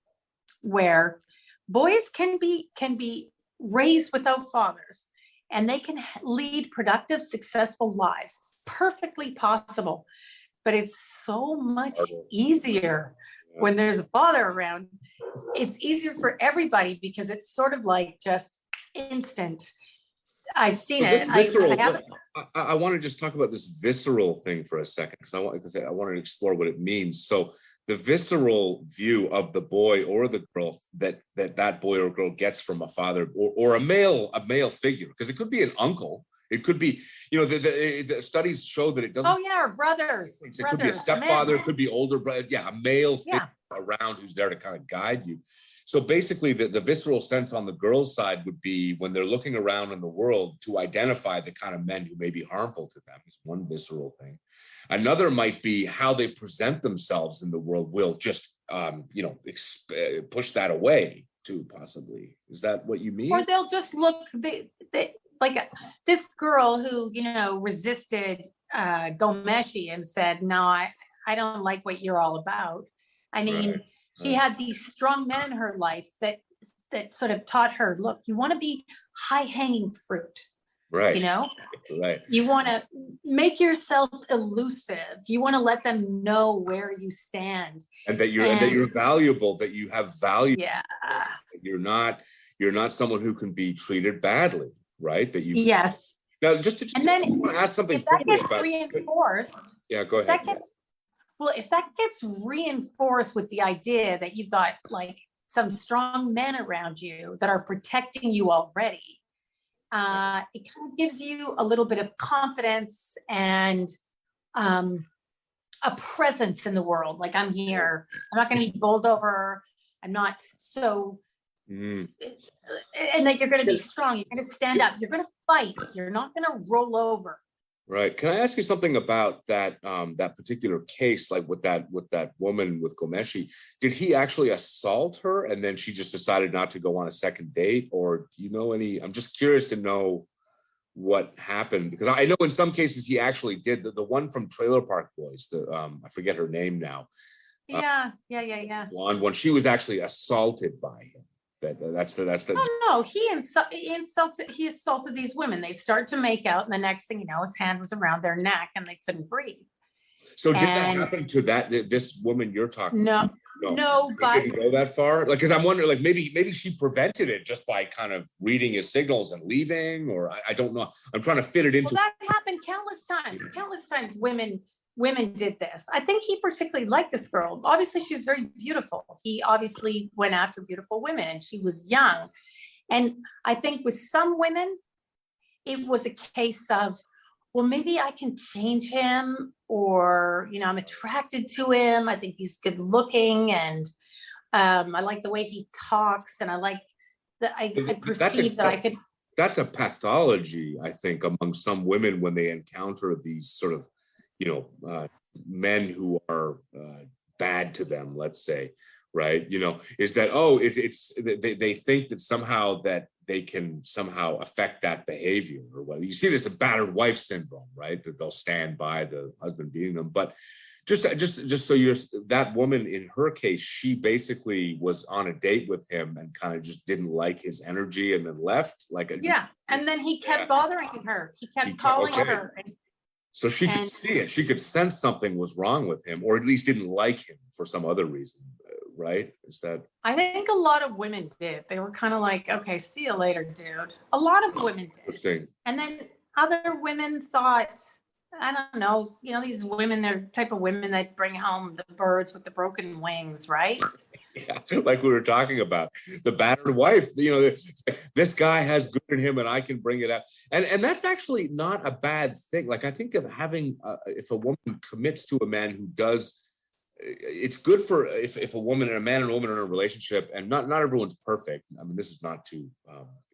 where boys can be raised without fathers, and they can lead productive, successful lives. It's perfectly possible, but it's so much easier when there's a father around. It's easier for everybody because it's sort of like just instant. I've seen it. I want to just talk about this visceral thing for a second because I want to explore what it means. So the visceral view of the boy or the girl that boy or girl gets from a father or a male figure, because it could be an uncle, it could be, you know, the studies show that it doesn't. Oh yeah, or brothers. It could be a stepfather, it could be older brother. Yeah, a male figure around who's there to kind of guide you. So basically, the visceral sense on the girl's side would be when they're looking around in the world to identify the kind of men who may be harmful to them. It's one visceral thing. Another might be how they present themselves in the world will just, push that away too, possibly. Is that what you mean? Or they'll just look, like this girl who, you know, resisted Ghomeshi and said, no, I don't like what you're all about. I mean, she had these strong men in her life that sort of taught her, look, you want to be high-hanging fruit. Right. You know, right. You want to make yourself elusive. You want to let them know where you stand, and that you're valuable, that you have value. Yeah. You're not someone who can be treated badly, right? That you. Yes. Now, just to ask something. If that gets reinforced. Yeah, go ahead. If that gets reinforced with the idea that you've got like some strong men around you that are protecting you already. It kind of gives you a little bit of confidence and a presence in the world. Like, I'm here. I'm not going to be bowled over. I'm not so, and that you're going to be strong. You're going to stand up. You're going to fight. You're not going to roll over. Right. Can I ask you something about that that particular case, like with that woman with Ghomeshi? Did he actually assault her and then she just decided not to go on a second date? Or do you know any? I'm just curious to know what happened, because I know in some cases he actually did. The one from Trailer Park Boys, I forget her name now. Yeah. Blonde one. She was actually assaulted by him. That's the. Oh no, he assaulted these women. They start to make out, and the next thing you know, his hand was around their neck, and they couldn't breathe. So did that happen to this woman you're talking about? No, but it didn't go that far. Like, because I'm wondering, like maybe she prevented it just by kind of reading his signals and leaving, or I don't know. I'm trying to fit it into. Well, that happened countless times. Countless times, women did this. I think he particularly liked this girl. Obviously, she was very beautiful. He obviously went after beautiful women, and she was young. And I think with some women, it was a case of, well, maybe I can change him, or, you know, I'm attracted to him. I think he's good looking, and I like the way he talks, and I like that I perceive that I could. That's a pathology, I think, among some women when they encounter these sort of, men who are bad to them, let's say, right? Is that, they think that somehow that they can somehow affect that behavior, or what you see this a battered wife syndrome, right? That they'll stand by the husband beating them. But just so that woman, in her case, she basically was on a date with him and kind of just didn't like his energy and then left. And then he kept bothering her. He kept calling her. So she could see it. She could sense something was wrong with him, or at least didn't like him for some other reason, right? Is that? I think a lot of women did. They were kind of like, okay, see you later, dude. A lot of women did. Interesting. And then other women thought, I don't know, these women, they're type of women that bring home the birds with the broken wings, right? Yeah, like we were talking about, the battered wife, this guy has good in him and I can bring it out. And that's actually not a bad thing. Like, I think of having, if a woman commits to a man who does, it's good for, if a man and a woman are in a relationship, and not everyone's perfect. I mean, this is not to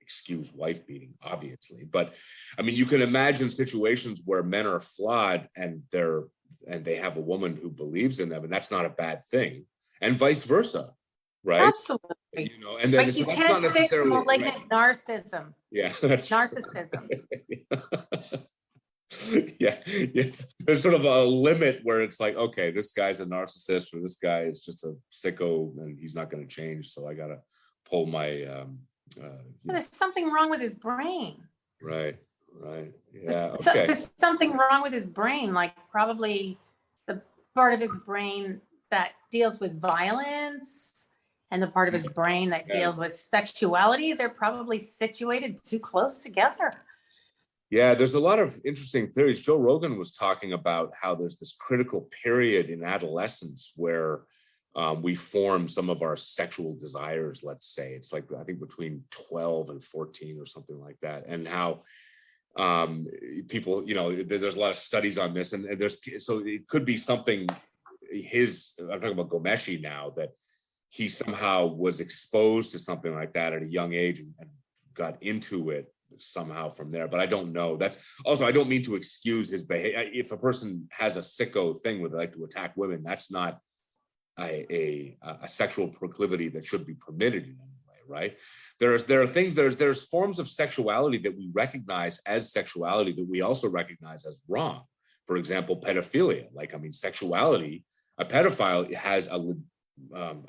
excuse wife beating, obviously, but I mean, you can imagine situations where men are flawed and they have a woman who believes in them, and that's not a bad thing, and vice versa, right? Absolutely. You know, and then But you so that's can't not fix necessarily malignant narcissism. Yeah, that's Narcissism. Yeah, yes. There's sort of a limit where it's like, okay, this guy's a narcissist, or this guy is just a sicko, and he's not going to change. So I got to pull my. There's something wrong with his brain. Right. Yeah. So Okay. there's something wrong with his brain, like probably the part of his brain that deals with violence and the part of his brain that deals with sexuality. They're probably situated too close together. Yeah, there's a lot of interesting theories. Joe Rogan was talking about how there's this critical period in adolescence where we form some of our sexual desires, let's say. It's like, I think between 12 and 14 or something like that. And how people, you know, there's a lot of studies on this, and so it could be something, I'm talking about Ghomeshi now, that he somehow was exposed to something like that at a young age and got into it somehow from there, but I don't know. That's also, I don't mean to excuse his behavior. If a person has a sicko thing where they like to attack women, that's not a sexual proclivity that should be permitted in any way, right? There are things, there's forms of sexuality that we recognize as sexuality that we also recognize as wrong. For example, pedophilia. Like, I mean, sexuality, a pedophile has a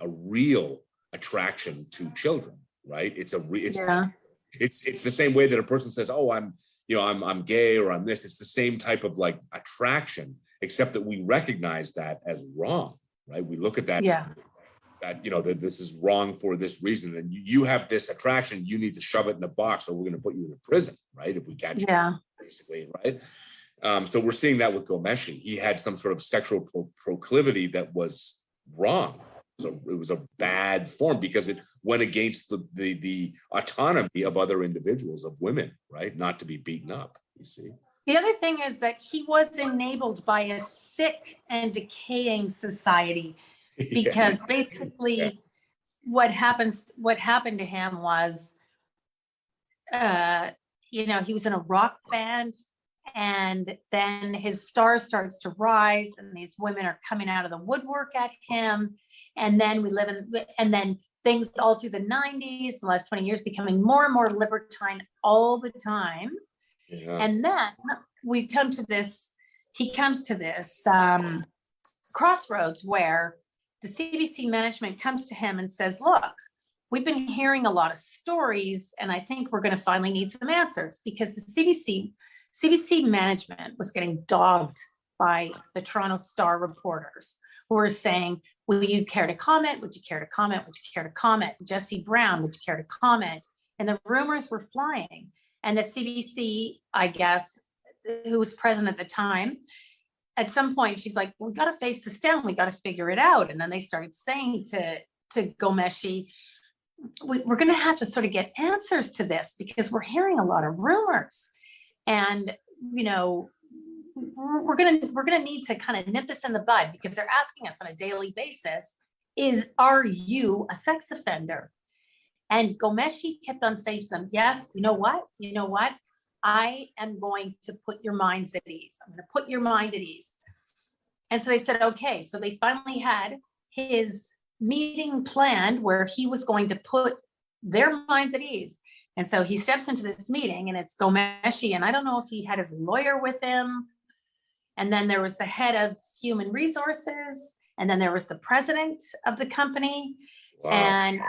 real attraction to children, right? It's the same way that a person says, oh, I'm gay, or I'm this. It's the same type of like attraction, except that we recognize that as wrong, right? We look at that, that, you know, that this is wrong for this reason. And you have this attraction, you need to shove it in a box, or we're going to put you in a prison, right? If we catch you, basically, right? So we're seeing that with Ghomeshi. He had some sort of sexual proclivity that was wrong. So it was a bad form because it went against the autonomy of other individuals, of women, right? Not to be beaten up, you see. The other thing is that he was enabled by a sick and decaying society, because basically what happened to him was, he was in a rock band, and then his star starts to rise, and these women are coming out of the woodwork at him. And then and then things all through the 90s, the last 20 years, becoming more and more libertine all the time. Yeah. And then he comes to this crossroads where the CBC management comes to him and says, look, we've been hearing a lot of stories, and I think we're going to finally need some answers, because the CBC management was getting dogged by the Toronto Star reporters, who were saying, will you care to comment? Would you care to comment? Would you care to comment? Jesse Brown, would you care to comment? And the rumors were flying. And the CBC, I guess, who was president at the time, at some point, she's like, we got to face this down. We got to figure it out. And then they started saying to Ghomeshi, we're going to have to sort of get answers to this, because we're hearing a lot of rumors. And, you know, we're gonna need to kind of nip this in the bud, because they're asking us on a daily basis, are you a sex offender? And Ghomeshi kept on saying to them, yes, you know what? I am going to put your minds at ease. I'm going to put your mind at ease. And so they said, okay. So they finally had his meeting planned where he was going to put their minds at ease. And so he steps into this meeting, and it's Ghomeshi, and I don't know if he had his lawyer with him. And then there was the head of human resources, and then there was the president of the company. Wow. And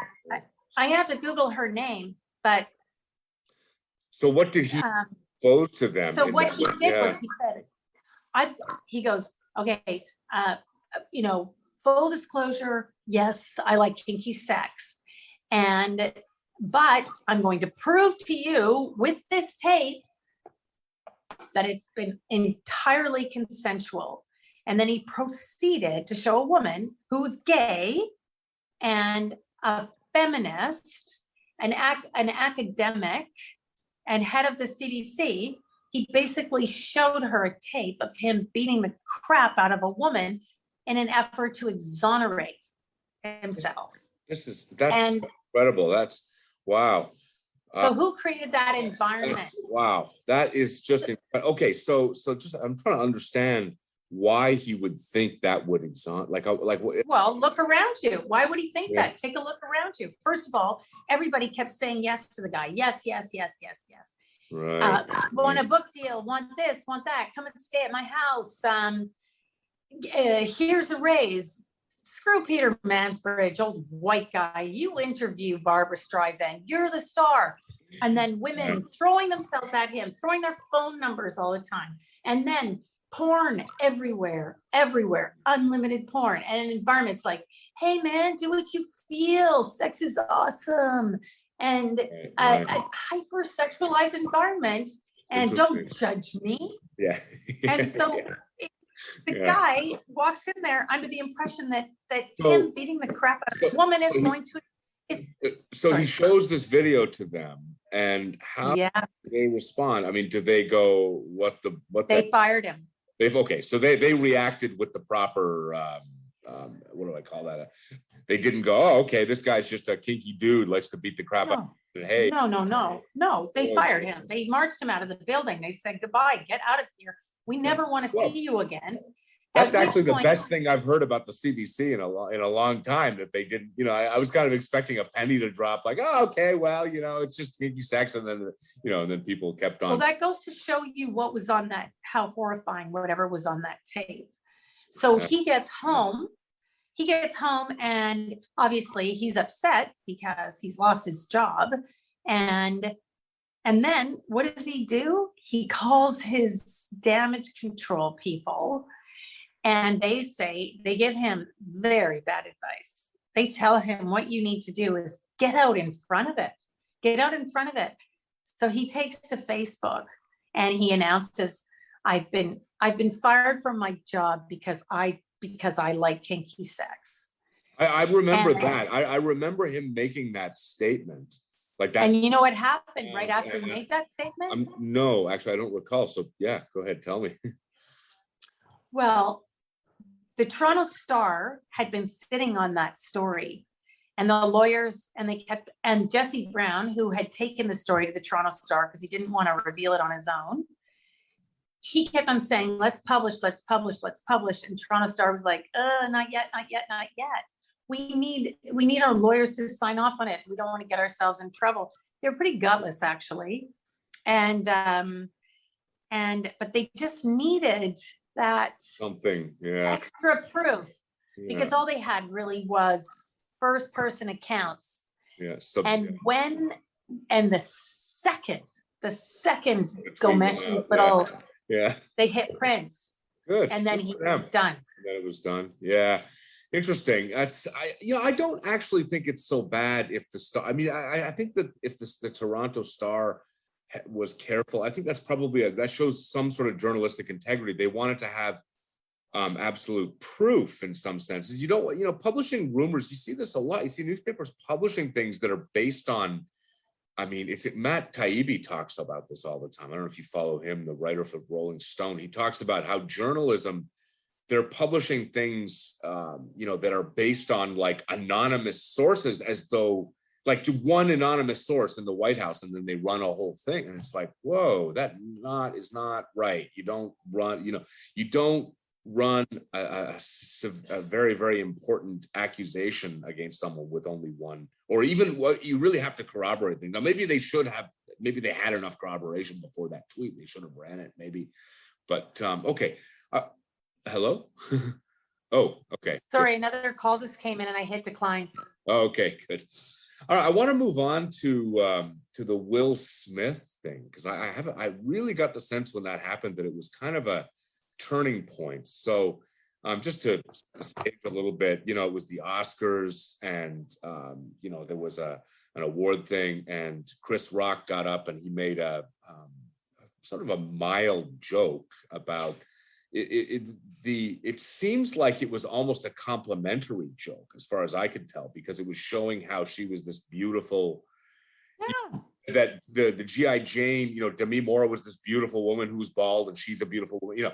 I have to Google her name, but. So what did he pose to them? So what he did was he said, he goes, okay, full disclosure, yes, I like kinky sex. But I'm going to prove to you with this tape that it's been entirely consensual. And then he proceeded to show a woman who's gay and a feminist, an academic, and head of the CDC. He basically showed her a tape of him beating the crap out of a woman in an effort to exonerate himself. That's incredible. That's wow. So who created that environment? Wow, that is just okay. So just I'm trying to understand why he would think that would exhaust. Well, look around you. Why would he think that? Take a look around you. First of all, everybody kept saying yes to the guy. Yes, yes, yes, yes, yes. Right. Want a book deal? Want this? Want that? Come and stay at my house. Here's a raise. Screw Peter Mansbridge, old white guy. You interview Barbara Streisand. You're the star. And then women throwing themselves at him, throwing their phone numbers all the time. And then porn everywhere, unlimited porn. And environments like, hey man, do what you feel. Sex is awesome. And a hyper-sexualized environment. And don't judge me. Yeah. And so the guy walks in there under the impression that him beating the crap out of a woman is going to. He shows this video to them, and how do they respond? I mean, do they go, what they fired him? So they reacted with the proper, what do I call that? They didn't go, oh, okay, this guy's just a kinky dude, likes to beat the crap out of him. Hey. No, they fired him. They marched him out of the building. They said, goodbye, get out of here. We never want to see you again. That's actually the best thing I've heard about the CBC in a long time, that they didn't, I was kind of expecting a penny to drop, like, oh, okay, well, it's just kinky sex. And then, and then people kept on. Well, that goes to show you what was on that, how horrifying whatever was on that tape. So he gets home and obviously he's upset because he's lost his job. And then what does he do? He calls his damage control people, and they give him very bad advice. They tell him what you need to do is get out in front of it. Get out in front of it. So he takes to Facebook and he announces, I've been fired from my job because I like kinky sex. I remember that. I remember him making that statement. Like that. And you know what happened right after he made that statement? No, actually, I don't recall. So yeah, go ahead, tell me. Well, the Toronto Star had been sitting on that story, and the lawyers, and Jesse Brown, who had taken the story to the Toronto Star because he didn't want to reveal it on his own. He kept on saying, let's publish. And Toronto Star was like, not yet. We need our lawyers to sign off on it. We don't want to get ourselves in trouble. They're pretty gutless, actually. But they just needed that extra proof because all they had really was first person accounts. The second Ghomeshi they hit print. Good. And then he was done. Then it was done. Yeah. Interesting. I don't actually think it's so bad if the Star. I mean, I think that if the Toronto Star was careful, I think that's probably that shows some sort of journalistic integrity. They wanted to have absolute proof in some senses. You don't, publishing rumors. You see this a lot. You see newspapers publishing things that are based on. I mean, Matt Taibbi talks about this all the time. I don't know if you follow him, the writer for Rolling Stone. He talks about how journalism. They're publishing things, that are based on like anonymous sources, as though like to one anonymous source in the White House, and then they run a whole thing, and it's like, whoa, that is not right. You don't run a very, very important accusation against someone with only one, or even what you really have to corroborate things. Now, maybe they had enough corroboration before that tweet. They should have ran it, maybe, but okay. Hello? Oh, okay. Sorry, another call just came in and I hit decline. Okay, good. All right, I want to move on to the Will Smith thing, because I really got the sense when that happened that it was kind of a turning point. So just to set the stage a little bit, it was the Oscars, and there was an award thing, and Chris Rock got up and he made a sort of a mild joke about it seems like it was almost a complimentary joke, as far as I could tell, because it was showing how she was this beautiful, that the G.I. Jane, Demi Moore was this beautiful woman who's bald, and she's a beautiful woman,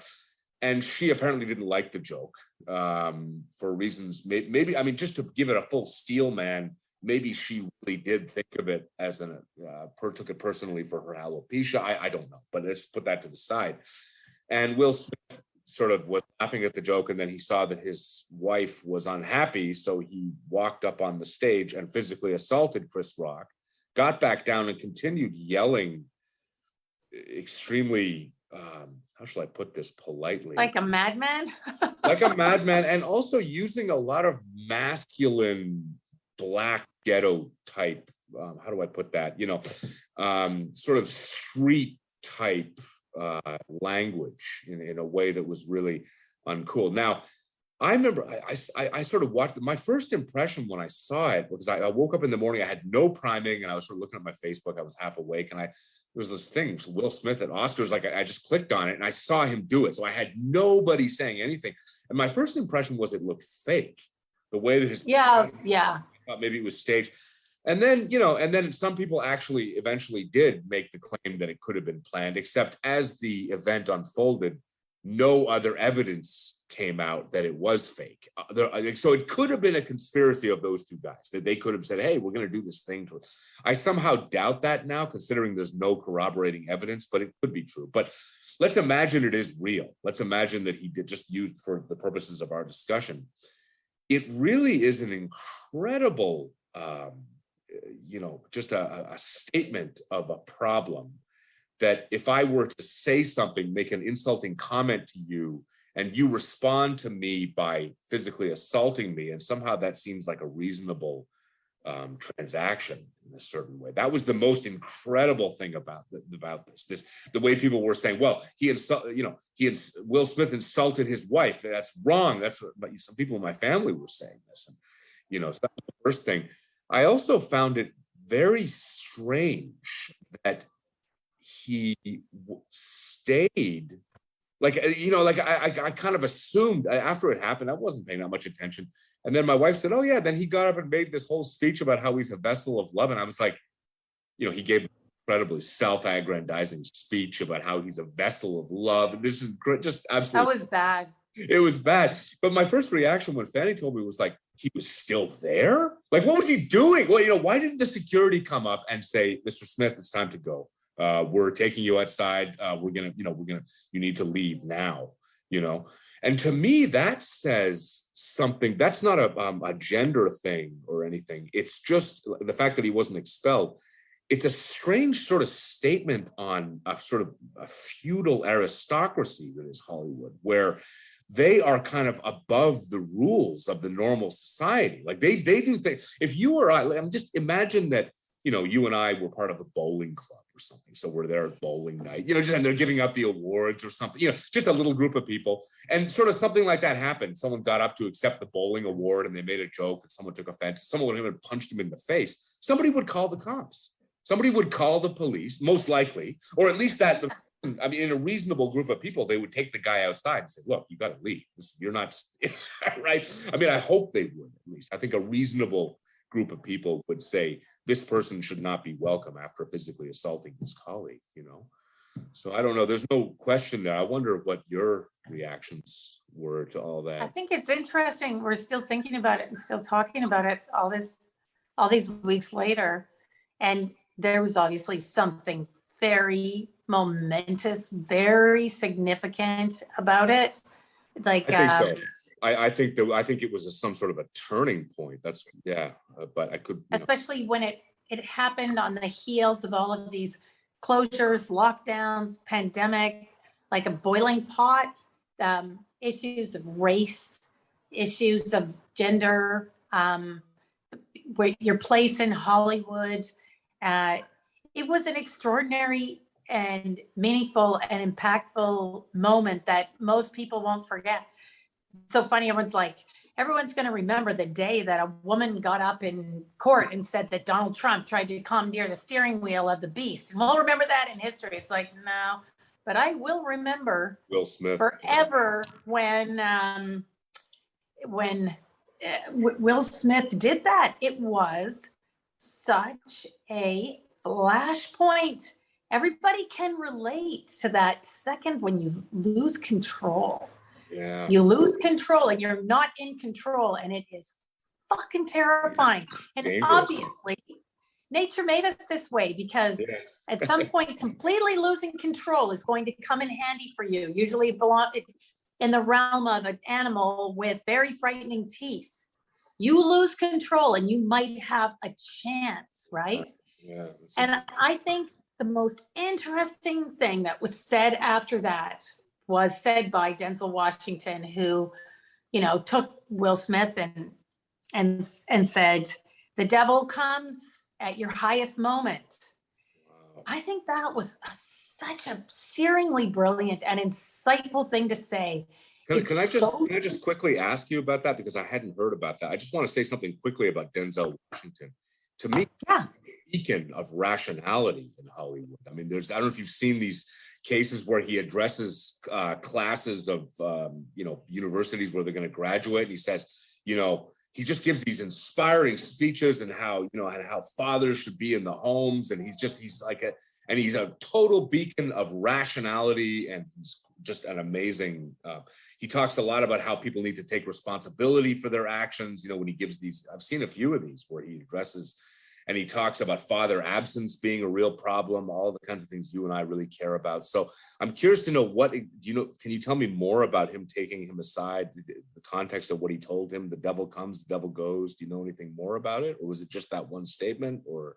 and she apparently didn't like the joke for reasons, maybe, I mean, just to give it a full steel man, maybe she really did think of it as took it personally for her alopecia. I don't know, but let's put that to the side. And Will Smith sort of was laughing at the joke, and then he saw that his wife was unhappy, so he walked up on the stage and physically assaulted Chris Rock, got back down and continued yelling extremely, how shall I put this politely? Like a madman? Like a madman, and also using a lot of masculine black ghetto type, how do I put that? Sort of street type language in a way that was really uncool. Now, I remember I sort of watched my first impression when I saw it, because I woke up in the morning, I had no priming, and I was sort of looking at my Facebook, I was half awake, and there was this thing, Will Smith at Oscars, like I just clicked on it and I saw him do it. So I had nobody saying anything. And my first impression was it looked fake. The way that his yeah. I thought maybe it was staged. And then some people actually eventually did make the claim that it could have been planned, except as the event unfolded, no other evidence came out that it was fake. So it could have been a conspiracy of those two guys, that they could have said, hey, we're going to do this thing to it. I somehow doubt that now, considering there's no corroborating evidence, but it could be true. But let's imagine it is real. Let's imagine that he did, just used for the purposes of our discussion. It really is an incredible, just a statement of a problem, that if I were to say something, make an insulting comment to you, and you respond to me by physically assaulting me, and somehow that seems like a reasonable transaction in a certain way. That was the most incredible thing about this. The way people were saying, well, Will Smith insulted his wife. That's wrong. That's what some people in my family were saying this. And, so that's the first thing. I also found it very strange that he stayed, I kind of assumed after it happened, I wasn't paying that much attention. And then my wife said, oh yeah, then he got up and made this whole speech about how he's a vessel of love. And I was like, he gave an incredibly self-aggrandizing speech about how he's a vessel of love. And this is just absolutely. That was bad. It was bad. But my first reaction when Fanny told me was like, he was still there? Like, what was he doing? Well, why didn't the security come up and say, Mr. Smith, it's time to go. We're taking you outside. You need to leave now, And to me, that says something. That's not a gender thing or anything. It's just the fact that he wasn't expelled. It's a strange sort of statement on a sort of a feudal aristocracy that is Hollywood, where they are kind of above the rules of the normal society. Like they do things. If you or I, just imagine that, you and I were part of a bowling club or something. So we're there at bowling night, and they're giving out the awards or something, just a little group of people. And sort of something like that happened. Someone got up to accept the bowling award and they made a joke and someone took offense. Someone would have punched him in the face. Somebody would call the cops. Somebody would call the police, most likely, or at least that. In a reasonable group of people, they would take the guy outside and say, look, you got to leave. You're not right. I hope they would, at least. I think a reasonable group of people would say this person should not be welcome after physically assaulting his colleague, So I don't know. There's no question there. I wonder what your reactions were to all that. I think it's interesting. We're still thinking about it and still talking about it all these weeks later. And there was obviously something very momentous, very significant about it. Like I think so. I think it was some sort of a turning point. That's but I could, especially when it happened on the heels of all of these closures, lockdowns, pandemic, like a boiling pot, issues of race, issues of gender, your place in Hollywood. It was an extraordinary and meaningful and impactful moment that most people won't forget. It's so funny. Everyone's going to remember the day that a woman got up in court and said that Donald Trump tried to commandeer the steering wheel of the beast. And we'll remember that in history. It's like, no, but I will remember Will Smith forever when Will Smith did that. It was such a flashpoint. Everybody can relate to that second when you lose control. Yeah. You lose control and you're not in control, and it is fucking terrifying. And Dangerous. obviously, nature made us this way because at some point, completely losing control is going to come in handy for you. Usually belong in the realm of an animal with very frightening teeth. You lose control and you might have a chance, right? Yeah. And I think the most interesting thing that was said after that was said by Denzel Washington, who, you know, took Will Smith and said, the devil comes at your highest moment. Wow. I think that was such a searingly brilliant and insightful thing to say. Can I just quickly ask you about that, because I hadn't heard about that. I just want to say something quickly about Denzel Washington. To me, a beacon of rationality in Hollywood. I mean, I don't know if you've seen these cases where he addresses classes of universities where they're going to graduate, and he says, he just gives these inspiring speeches and how fathers should be in the homes, and he's a total beacon of rationality, and he's just an amazing. He talks a lot about how people need to take responsibility for their actions. When he gives these, I've seen a few of these where he addresses, and he talks about father absence being a real problem, all the kinds of things you and I really care about. So I'm curious to know can you tell me more about him taking him aside, the context of what he told him, the devil comes, the devil goes. Do you know anything more about it? Or was it just that one statement, or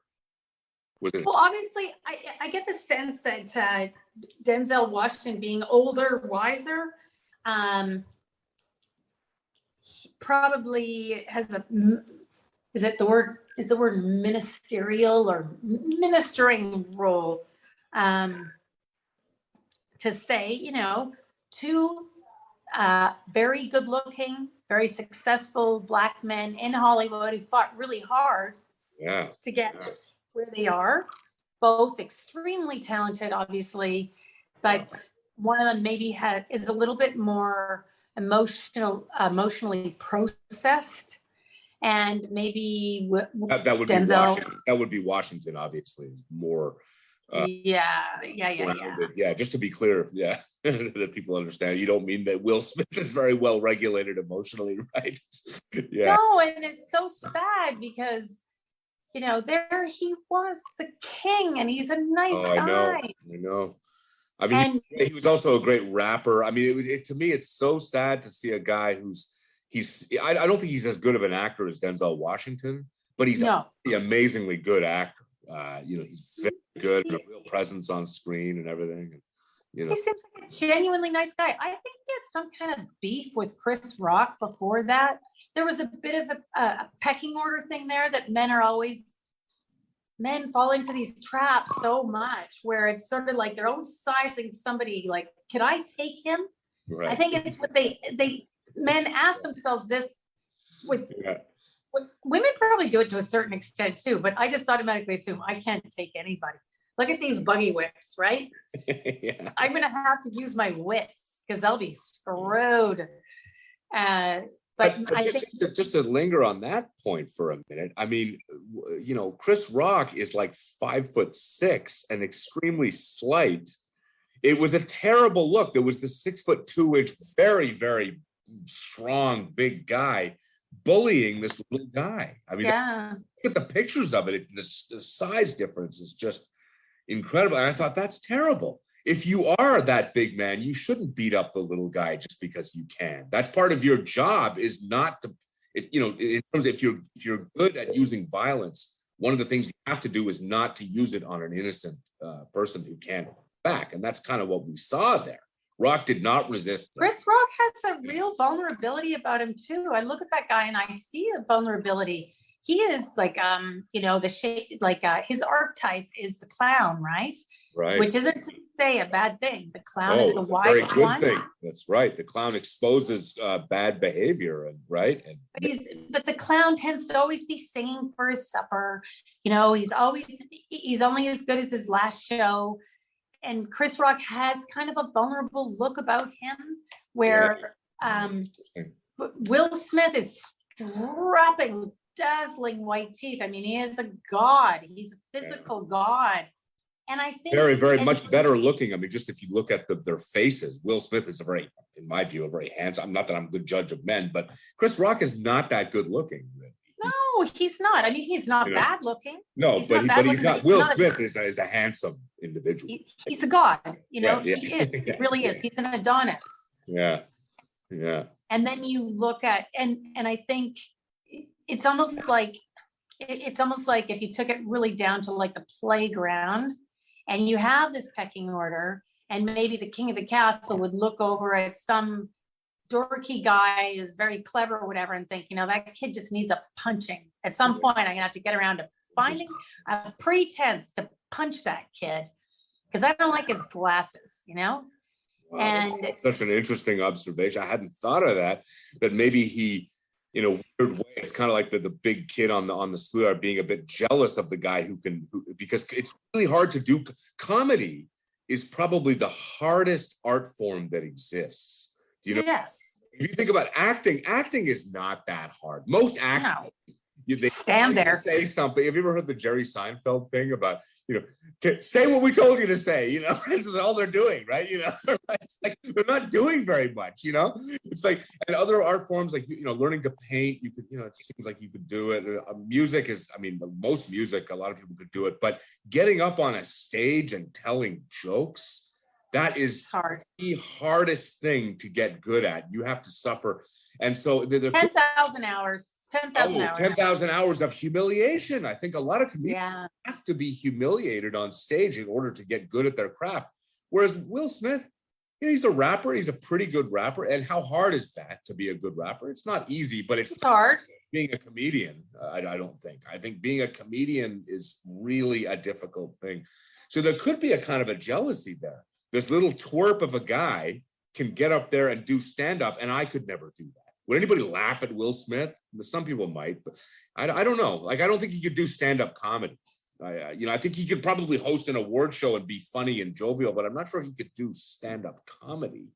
was it? Well, obviously I get the sense that Denzel Washington, being older, wiser, probably has is the word ministerial or ministering role, to say, two very good looking, very successful Black men in Hollywood who fought really hard to get where they are, both extremely talented, obviously, but one of them maybe is a little bit more emotionally processed, and maybe that would Denzel. be Washington. That would be Washington, obviously, is more. Yeah. Just to be clear, that people understand, you don't mean that Will Smith is very well regulated emotionally, right? No, and it's so sad because there he was, the king, and he's a nice guy. I know. I mean, he was also a great rapper. I mean, to me, it's so sad to see a guy I don't think he's as good of an actor as Denzel Washington, but he's an amazingly good actor. He's very good, a real presence on screen and everything. He seems like a genuinely nice guy. I think he had some kind of beef with Chris Rock before that. There was a bit of a pecking order thing there, that men fall into these traps so much where it's sort of like they're always sizing somebody like, can I take him? Right. I think it's what men ask themselves this with women probably do it to a certain extent too, but I just automatically assume I can't take anybody. Look at these buggy whips, right? I'm going to have to use my wits because they'll be screwed. But I think just to linger on that point for a minute, I mean, Chris Rock is like 5'6" and extremely slight. It was a terrible look. There was the 6'2" very, very strong, big guy bullying this little guy. I mean, look at the pictures of it. The size difference is just incredible. And I thought, that's terrible. If you are that big man, you shouldn't beat up the little guy just because you can. That's part of your job, is not to, in terms of if you're good at using violence, one of the things you have to do is not to use it on an innocent person who can't back. And that's kind of what we saw there. Rock did not resist. Chris Rock has a real vulnerability about him too. I look at that guy and I see a vulnerability. He is like, the shape, his archetype is the clown, right? Right. Which isn't to say a bad thing. The clown is the wise very good one. Thing. That's right. The clown exposes bad behavior, But the clown tends to always be singing for his supper. He's only as good as his last show. And Chris Rock has kind of a vulnerable look about him, where Will Smith is strapping, dazzling white teeth. I mean, he is a god. He's a physical god. And I think very, very much better looking. I mean, just if you look at their faces, Will Smith is in my view, a very handsome. Not that I'm a good judge of men, but Chris Rock is not that good looking. No, he's not. I mean, he's not bad looking. No, he's but, not bad he's looking, not. Will Smith is a handsome individual. He's a god, you know. Yeah, He is. He really is. He's an Adonis. Yeah. And then you look at and I think it's almost like if you took it really down to like the playground, and you have this pecking order, and maybe the king of the castle would look over at some dorky guy who's very clever or whatever and think, that kid just needs a punching. At some point, I'm gonna have to get around to finding a pretense to punch that kid because I don't like his glasses, Wow, and that's such an interesting observation. I hadn't thought of that maybe he, in a weird way, it's kind of like the big kid on the schoolyard being a bit jealous of the guy because it's really hard to do. Comedy is probably the hardest art form that exists. Do you know? Yes. If you think about acting is not that hard. Most actors, they stand there, say something. Have you ever heard the Jerry Seinfeld thing about, say what we told you to say, this is all they're doing, right? It's like, they're not doing very much, it's like, and other art forms, like, learning to paint, you could, it seems like you could do it. Music is, most music, a lot of people could do it, but getting up on a stage and telling jokes, that is hard. The hardest thing to get good at. You have to suffer. And so 10,000 hours. 10,000 hours. 10,000 hours of humiliation. I think a lot of comedians have to be humiliated on stage in order to get good at their craft. Whereas Will Smith, he's a rapper. He's a pretty good rapper. And how hard is that to be a good rapper? It's not easy, but it's hard. Being a comedian, I don't think. I think being a comedian is really a difficult thing. So there could be a kind of a jealousy there. This little twerp of a guy can get up there and do stand-up, and I could never do that. Would anybody laugh at Will Smith? Some people might, but I don't know. Like, I don't think he could do stand-up comedy. I think he could probably host an award show and be funny and jovial, but I'm not sure he could do stand-up comedy.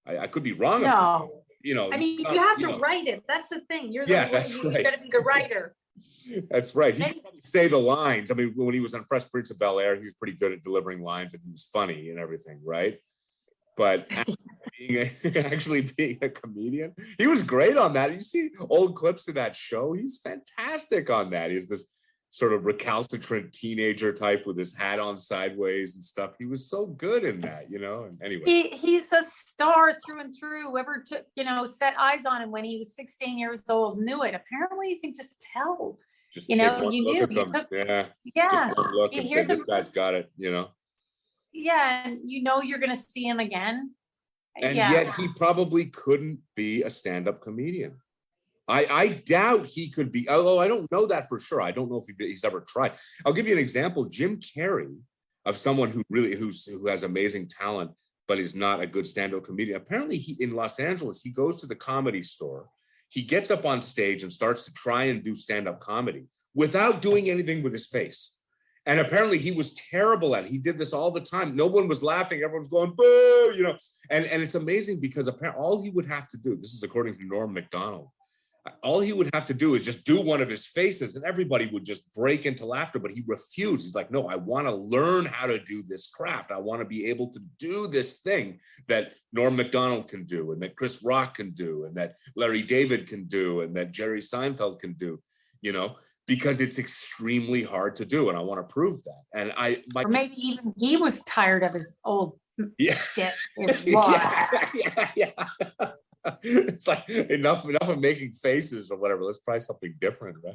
I could be wrong. No. You you have to write it. That's the thing. You're that's right. You got to be the writer. That's right. He could probably say the lines. When he was on Fresh Prince of Bel-Air, he was pretty good at delivering lines, and he was funny and everything, right? But actually being a comedian, he was great on that. You see old clips of that show, he's fantastic on that. He's this sort of recalcitrant teenager type with his hat on sideways and stuff. He was so good in that, and anyway. He's a star through and through. Whoever took, set eyes on him when he was 16 years old knew it. Apparently you can just tell, just you knew. You took, just one look and say, this guy's got it, Yeah, and you're going to see him again. And yet he probably couldn't be a stand-up comedian. I doubt he could be, although I don't know that for sure. I don't know if he's ever tried. I'll give you an example. Jim Carrey, of someone who has amazing talent, but is not a good stand-up comedian. Apparently in Los Angeles, he goes to the Comedy Store. He gets up on stage and starts to try and do stand-up comedy without doing anything with his face. And apparently he was terrible at it. He did this all the time. No one was laughing. Everyone's going, boo, And it's amazing because apparently all he would have to do, this is according to Norm Macdonald, all he would have to do is just do one of his faces and everybody would just break into laughter, but he refused. He's like, no, I want to learn how to do this craft. I want to be able to do this thing that Norm Macdonald can do and that Chris Rock can do and that Larry David can do and that Jerry Seinfeld can do, because it's extremely hard to do. And I want to prove that. And or maybe even he was tired of his old yeah. It's like enough of making faces or whatever. Let's try something different, right?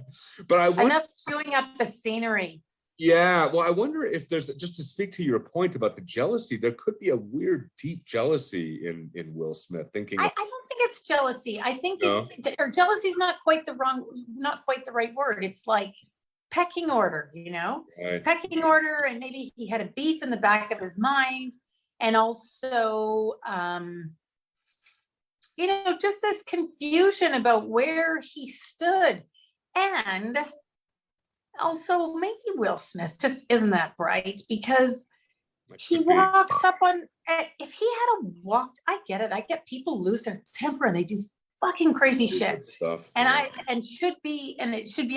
But enough chewing up the scenery. Yeah, well, I wonder if there's, just to speak to your point about the jealousy, there could be a weird, deep jealousy in Will Smith. I don't think it's jealousy. I think or jealousy is not quite the right word. It's like pecking order, Right. Pecking order, and maybe he had a beef in the back of his mind, and also. Just this confusion about where he stood. And also maybe Will Smith just isn't that bright because he walks up on, if he had walked, I get it. I get people lose their temper and they do fucking crazy shit. Stuff. And it should be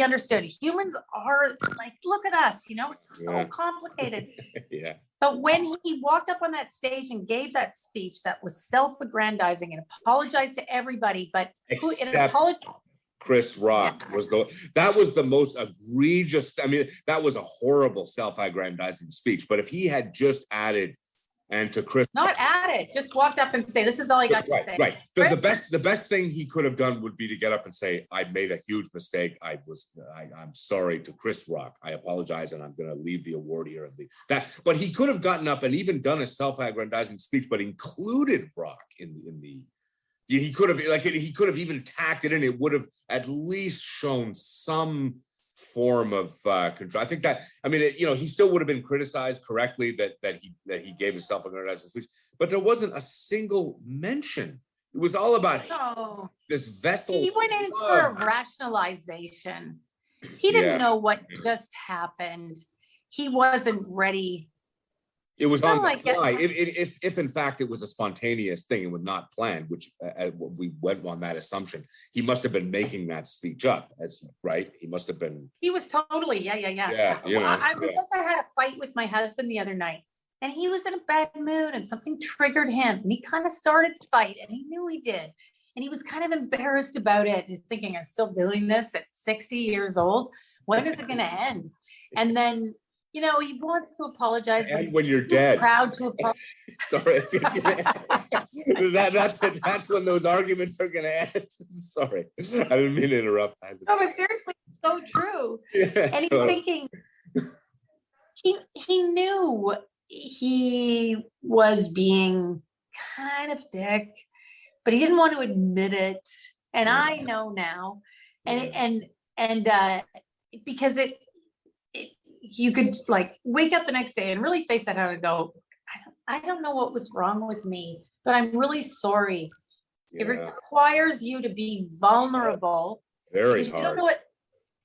understood. Humans are like, look at us, it's so complicated. Yeah. But when he walked up on that stage and gave that speech that was self-aggrandizing and apologized to everybody, Chris Rock was the most egregious. I mean, that was a horrible self-aggrandizing speech. But if he had just added, and to Chris, not added, just walked up and say, "This is all I got to say." Right. The best thing he could have done would be to get up and say, "I made a huge mistake. I'm sorry to Chris Rock. I apologize, and I'm going to leave the award here and leave that." But he could have gotten up and even done a self-aggrandizing speech, but included Rock in the. He could have even tacked it in. It would have at least shown some form of control. I think that, I mean, he still would have been criticized correctly that he gave his self-aggrandizing speech, but there wasn't a single mention. It was all about this vessel. He went in for a rationalization. He didn't know what just happened. He wasn't ready. It was on the fly. If in fact it was a spontaneous thing and was not planned, which we went on that assumption, he must have been making that speech up, right? He must have been. He was totally, yeah. I had a fight with my husband the other night, and he was in a bad mood, and something triggered him, and he kind of started to fight, and he knew he did, and he was kind of embarrassed about it. He's thinking, "I'm still doing this at 60 years old. When is it going to end?" And then. He wants to apologize. And when you're dead. Proud to apologize. Sorry. That's when those arguments are going to end. Sorry. I didn't mean to interrupt. No, but seriously, it's so true. And he's thinking, he knew he was being kind of dick, but he didn't want to admit it. And I know now. And because you could wake up the next day and really face that out and go, I don't know what was wrong with me, but I'm really sorry. Yeah. It requires you to be vulnerable. Very hard.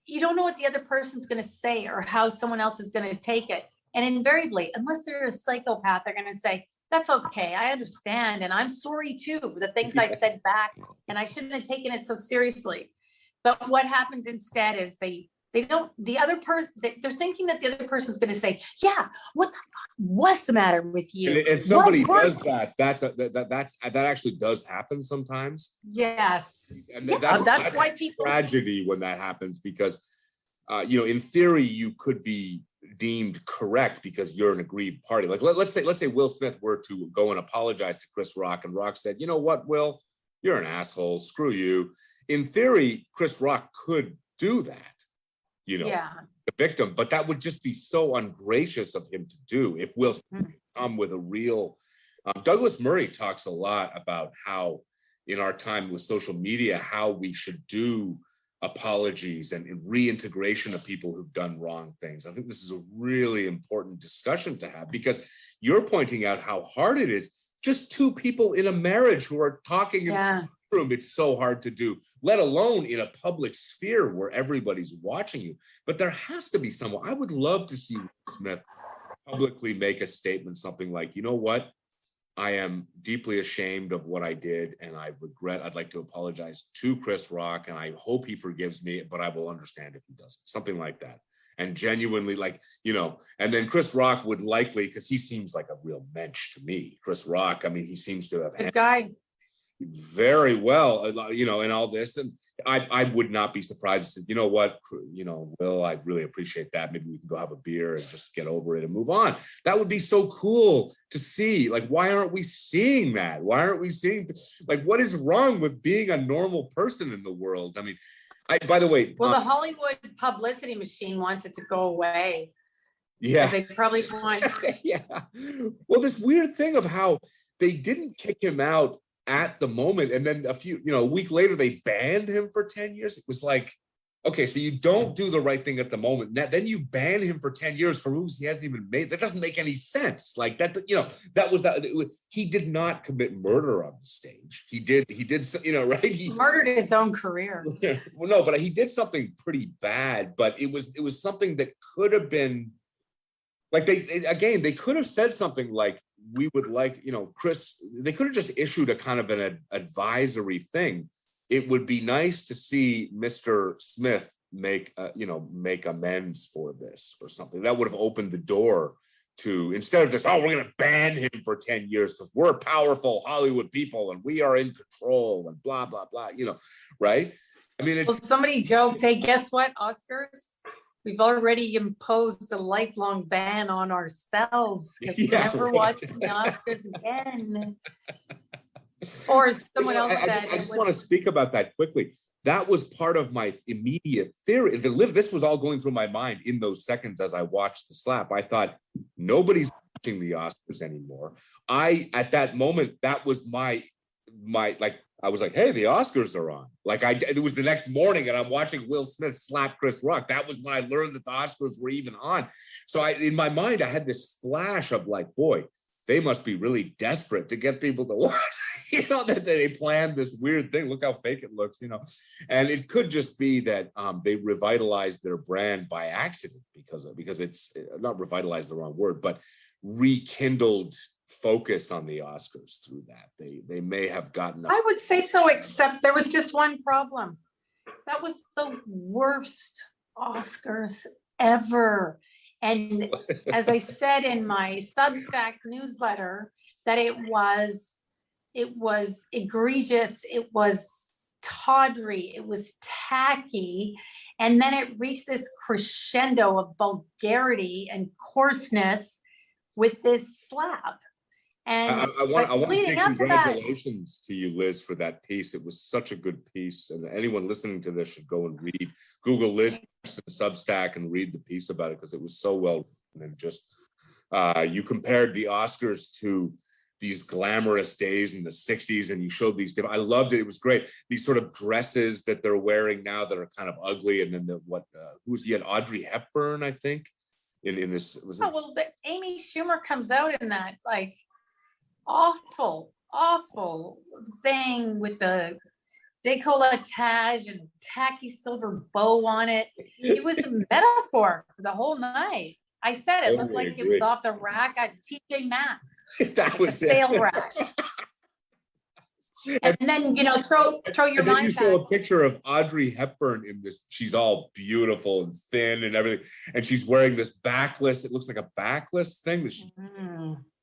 You don't know what the other person's going to say or how someone else is going to take it. And invariably, unless they're a psychopath, they're going to say, "That's okay. I understand. And I'm sorry too for the things I said back. And I shouldn't have taken it so seriously." But what happens instead is they're thinking that the other person's going to say, "Yeah, what the fuck was the matter with you?" And if somebody does that, that actually does happen sometimes. Yes. And that's why people tragedy when that happens, because in theory you could be deemed correct because you're an aggrieved party. Like let's say Will Smith were to go and apologize to Chris Rock, and Rock said, "You know what, Will, you're an asshole. Screw you." In theory, Chris Rock could do that. The victim, but that would just be so ungracious of him to do if Will Smith come with a real. Douglas Murray talks a lot about how in our time with social media, how we should do apologies and reintegration of people who've done wrong things. I think this is a really important discussion to have, because you're pointing out how hard it is. Just two people in a marriage who are talking in the room, it's so hard to do, let alone in a public sphere where everybody's watching you. But there has to be someone. I would love to see Will Smith publicly make a statement, something like, "You know what? I am deeply ashamed of what I did, and I'd like to apologize to Chris Rock, and I hope he forgives me, but I will understand if he doesn't." Something like that. And genuinely, and then Chris Rock would likely, because he seems like a real mensch to me. Chris Rock, I mean, he seems to have good guy very well, in all this. And I would not be surprised to say, "You know what, Will, I really appreciate that. Maybe we can go have a beer and just get over it and move on." That would be so cool to see. Why aren't we seeing that? Why aren't we seeing, what is wrong with being a normal person in the world? I mean, by the way. Well, the Hollywood publicity machine wants it to go away. Yeah. They probably want. Yeah. Well, this weird thing of how they didn't kick him out at the moment, and then a week later they banned him for 10 years. It was like, okay, so you don't do the right thing at the moment, then you ban him for 10 years for movies he hasn't even made. That doesn't make any sense. He did not commit murder on the stage. He did, right? He murdered his own career. Well, no, but he did something pretty bad, but it was something that could have been, they could have said something like, "We would like, Chris," they could have just issued a kind of an advisory thing. It would be nice to see Mr. Smith make amends for this or something. That would have opened the door to, instead of just, "Oh, we're going to ban him for 10 years because we're powerful Hollywood people and we are in control and blah, blah, blah," right? I mean, Well, somebody joked, hey, guess what, Oscars? We've already imposed a lifelong ban on ourselves because we never watch the Oscars again. Or someone else said, I just want to speak about that quickly. That was part of my immediate theory. This was all going through my mind in those seconds as I watched the slap. I thought, nobody's watching the Oscars anymore. At that moment, that was my like, I was like, hey, the Oscars are on. Like it was the next morning and I'm watching Will Smith slap Chris Rock. That was when I learned that the Oscars were even on. So in my mind, I had this flash of like, boy, they must be really desperate to get people to watch. That they planned this weird thing. Look how fake it looks, And it could just be that they revitalized their brand by accident because it's not revitalized, the wrong word, but rekindled focus on the Oscars through that. They may have gotten. I would say so, except there was just one problem. That was the worst Oscars ever. And as I said in my Substack newsletter, that it was egregious, it was tawdry, it was tacky, and then it reached this crescendo of vulgarity and coarseness with this slap. And I want to say congratulations to you, Liz, for that piece. It was such a good piece, and anyone listening to this should go and Google Liz Substack and read the piece about it, because it was so well written. And just you compared the Oscars to these glamorous days in the 60s, and you showed these different, I loved it. It was great. These sort of dresses that they're wearing now that are kind of ugly. And then he had Audrey Hepburn, I think, in this. But Amy Schumer comes out in that like awful thing with the décolletage and tacky silver bow on it. It was a metaphor for the whole night. I said it looked like it was off the rack at TJ Maxx. That was a sale rack. And then, throw your mind back. You show a picture of Audrey Hepburn in this. She's all beautiful and thin and everything. And she's wearing this backless. It looks like a backless thing that she's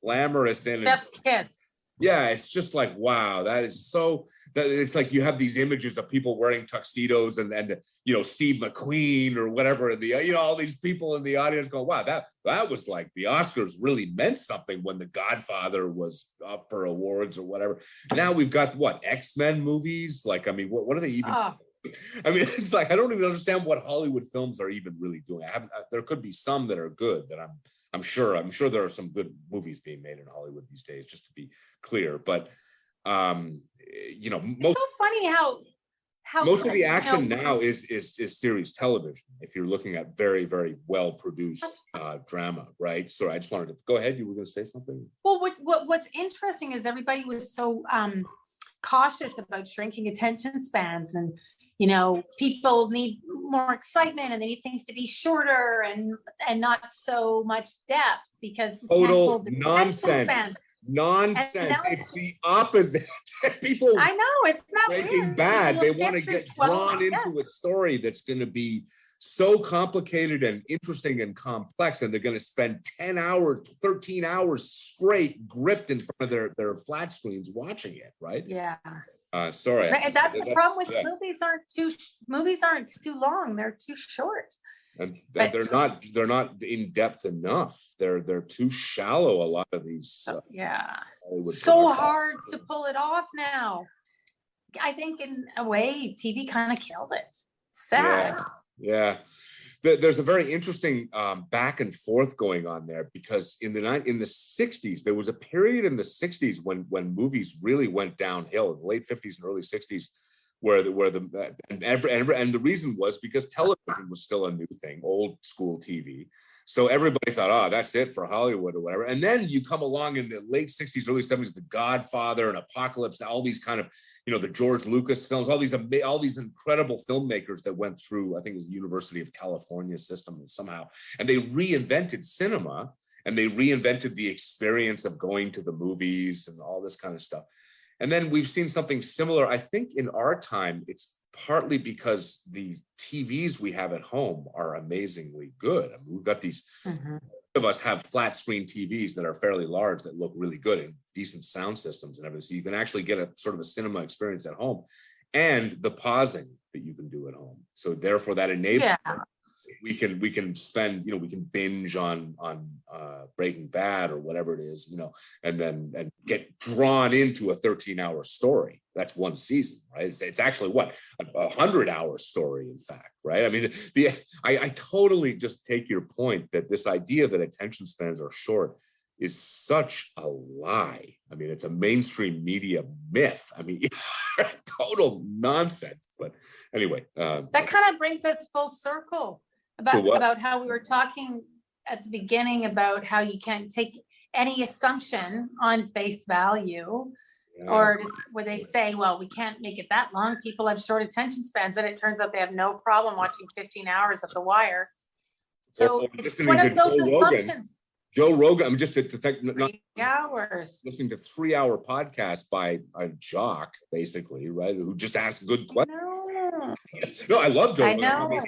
glamorous in. Chef's kiss. Yeah, it's just like, wow, that is so, that it's like you have these images of people wearing tuxedos and Steve McQueen or whatever, and all these people in the audience go, wow, that was like the Oscars really meant something when The Godfather was up for awards or whatever. Now we've got X-Men movies? Like, I mean, what are they even? I mean, it's like, I don't even understand what Hollywood films are even really doing. There could be some that are good that I'm sure there are some good movies being made in Hollywood these days, just to be clear. But it's so funny how most of the action now is series television. If you're looking at very, very well produced drama, right? So I just wanted to go ahead. You were going to say something. Well, what's interesting is everybody was so cautious about shrinking attention spans, and people need more excitement and they need things to be shorter and not so much depth, because total nonsense. It's the opposite. People, I know, it's not Breaking Bad. They want to get drawn into a story that's going to be so complicated and interesting and complex, and they're going to spend 10 hours, 13 hours straight gripped in front of their flat screens watching it, right? Yeah. Sorry. But that's the problem with movies aren't too long. They're too short. And they're not in depth enough. They're too shallow. A lot of these. So hard to pull it off now. I think in a way, TV kind of killed it. Sad. Yeah. There's a very interesting back and forth going on there, because in the 60s, there was a period in the 60s when movies really went downhill, in the late 50s and early 60s, and the reason was because television was still a new thing, old school TV. So everybody thought, oh, that's it for Hollywood or whatever. And then you come along in the late 60s, early 70s, The Godfather and Apocalypse, and all these kind of, the George Lucas films, all these incredible filmmakers that went through, I think it was the University of California system somehow. And they reinvented cinema, and they reinvented the experience of going to the movies and all this kind of stuff. And then we've seen something similar. I think in our time, it's partly because the TVs we have at home are amazingly good. I mean, we've got these, of us have flat screen TVs that are fairly large, that look really good, and decent sound systems and everything. So you can actually get a sort of a cinema experience at home. and the pausing that you can do at home. So therefore that enables we can spend, we can binge on Breaking Bad or whatever it is, and get drawn into a 13-hour story. That's one season, right? It's actually what, a 100-hour story, in fact, right? I mean, I totally just take your point that this idea that attention spans are short is such a lie. I mean, it's a mainstream media myth. I mean, total nonsense. But anyway, that kind of brings us full circle about how we were talking at the beginning about how you can't take any assumption on face value, or just where they say, well, we can't make it that long. People have short attention spans, and it turns out they have no problem watching 15 hours of The Wire. So it's one of those assumptions. Joe Rogan, I mean, just to think, 3 hours. Listening to 3-hour podcast by a jock, basically, right? Who just asks good questions. No, I love Joe Rogan. I mean,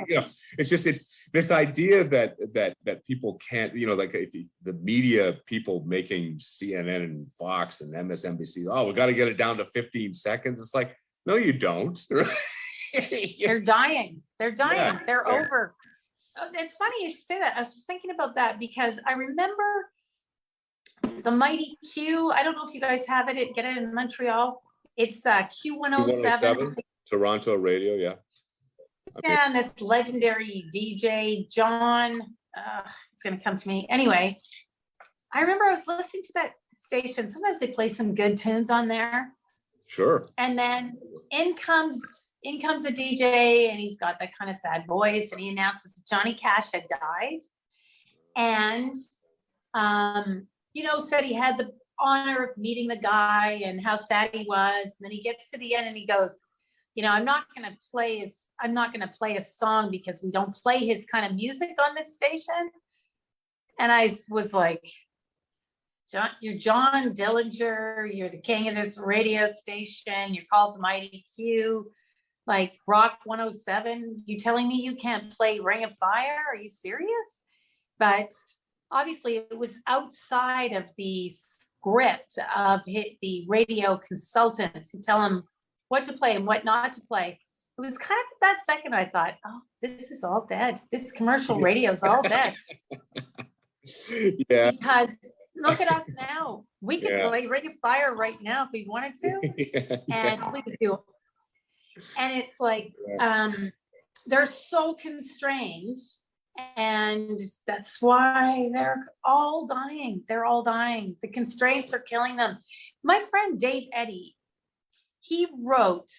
it's this idea that people can't, like if the media people making CNN and Fox and MSNBC, we got to get it down to 15 seconds. It's like, no, you don't. They're dying. Yeah, they're over. It's funny you should say that. I was just thinking about that because I remember the Mighty Q. I don't know if you guys have it. Get it in Montreal. It's Q107. Toronto radio, yeah. And this legendary DJ, John, it's going to come to me. Anyway, I remember I was listening to that station. Sometimes they play some good tunes on there. Sure. And then in comes a DJ, and he's got that kind of sad voice, and he announces that Johnny Cash had died. And, said he had the honor of meeting the guy and how sad he was. And then he gets to the end and he goes, I'm not going to play a song because we don't play his kind of music on this station. And I was like, you're John Dillinger. You're the king of this radio station. You're called the Mighty Q, like Rock 107. You telling me you can't play Ring of Fire? Are you serious? But obviously it was outside of the script of the radio consultants who tell him what to play and what not to play. It was kind of that second I thought, this is all dead. This commercial radio is all dead. Yeah. Because look at us now. We could play Ring of Fire right now if we wanted to. And we could do it. And it's like, they're so constrained. And that's why they're all dying. They're all dying. The constraints are killing them. My friend Dave Eddy, he wrote